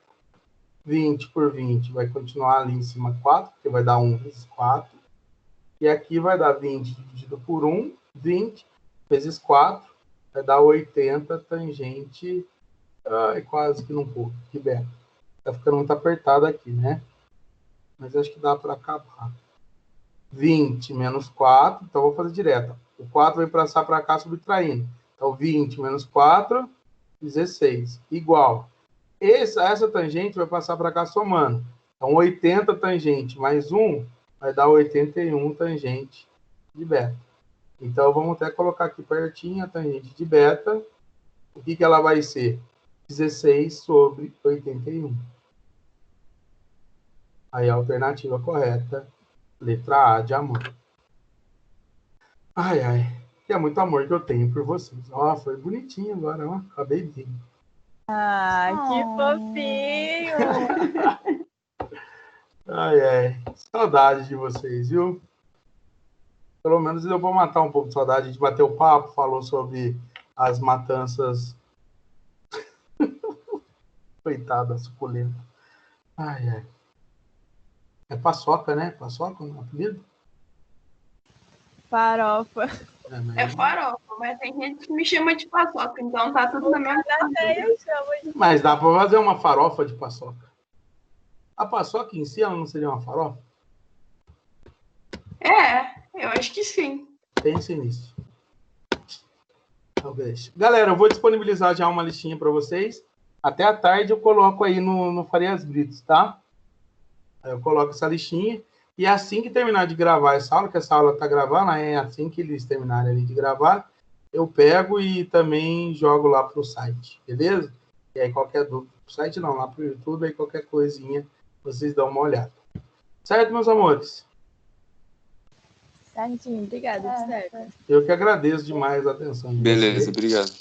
20 por 20 vai continuar ali em cima 4, porque vai dar 1 vezes 4. E aqui vai dar 20 dividido por 1, 20 vezes 4. vai dar 80 tangente, quase que não pouco, de beta. Tá ficando muito apertado aqui, né? Mas acho que dá para acabar. 20 menos 4, então vou fazer direto. O 4 vai passar para cá subtraindo. Então, 20 menos 4, 16. Igual. Essa tangente vai passar para cá somando. Então, 80 tangente mais 1 vai dar 81 tangente de beta. Então, vamos até colocar aqui pertinho a tangente de beta. O que ela vai ser? 16 sobre 81. Aí a alternativa correta, letra A de amor. Ai, ai. Que é muito amor que eu tenho por vocês. Ó, foi bonitinho agora, ó. Acabei de. Ah, que fofinho! Ai, ai. Saudade de vocês, viu? Pelo menos deu para matar um pouco de saudade. A gente bateu o papo, falou sobre as matanças. Coitada, suculenta. Ai, ai. É paçoca, né? Paçoca o apelido? Farofa. É farofa, mas tem gente que me chama de paçoca, então tá tudo na mesma Até eu chamo de Mas dá para fazer uma farofa de paçoca. A paçoca em si, ela não seria uma farofa? Eu acho que sim. Pense nisso. Talvez. Galera, eu vou disponibilizar já uma listinha para vocês. Até à tarde eu coloco aí no Farias Britos, tá? Aí eu coloco essa listinha. E assim que terminar de gravar essa aula, que essa aula está gravando, é assim que eles terminarem ali de gravar, eu pego e também jogo lá para o site, beleza? E aí qualquer dúvida, pro site não, lá para o YouTube, aí qualquer coisinha, vocês dão uma olhada. Certo, meus amores? certinho. Obrigada, Bisteca. Eu que agradeço demais a atenção de Beleza, vocês. obrigado.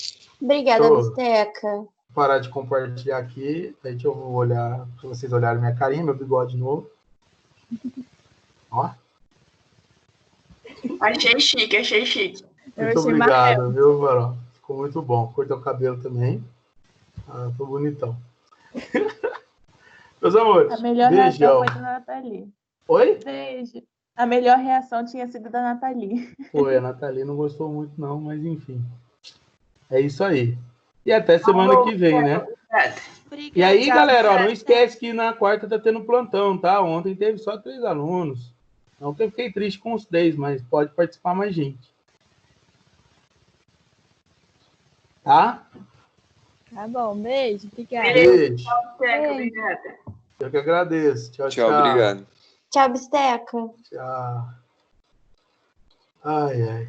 Obrigada, Tô. Bisteca. Vou parar de compartilhar aqui, aí eu vou olhar, para vocês olharem minha carinha, meu bigode novo. Ó. Achei chique, achei chique. Muito obrigado, viu, Varó? Ficou muito bom. Cortou o cabelo também. Tô bonitão. Meus amores, A melhor beijão. reação foi da Nathalie. Oi? Beijo. A melhor reação tinha sido da Nathalie. Foi, a Nathalie não gostou muito não, mas enfim. É isso aí. E até semana que vem, né? E aí, galera, ó, não esquece que na quarta tá tendo plantão, tá? Ontem teve só 3 alunos. Ontem eu fiquei triste com os 3, mas pode participar mais gente. Tá? Tá bom, beijo. Obrigada. Beijo. Obrigada. Eu que agradeço. Tchau, tchau. Tchau, obrigado. Tchau, Bisteca. Tchau. Ai, ai.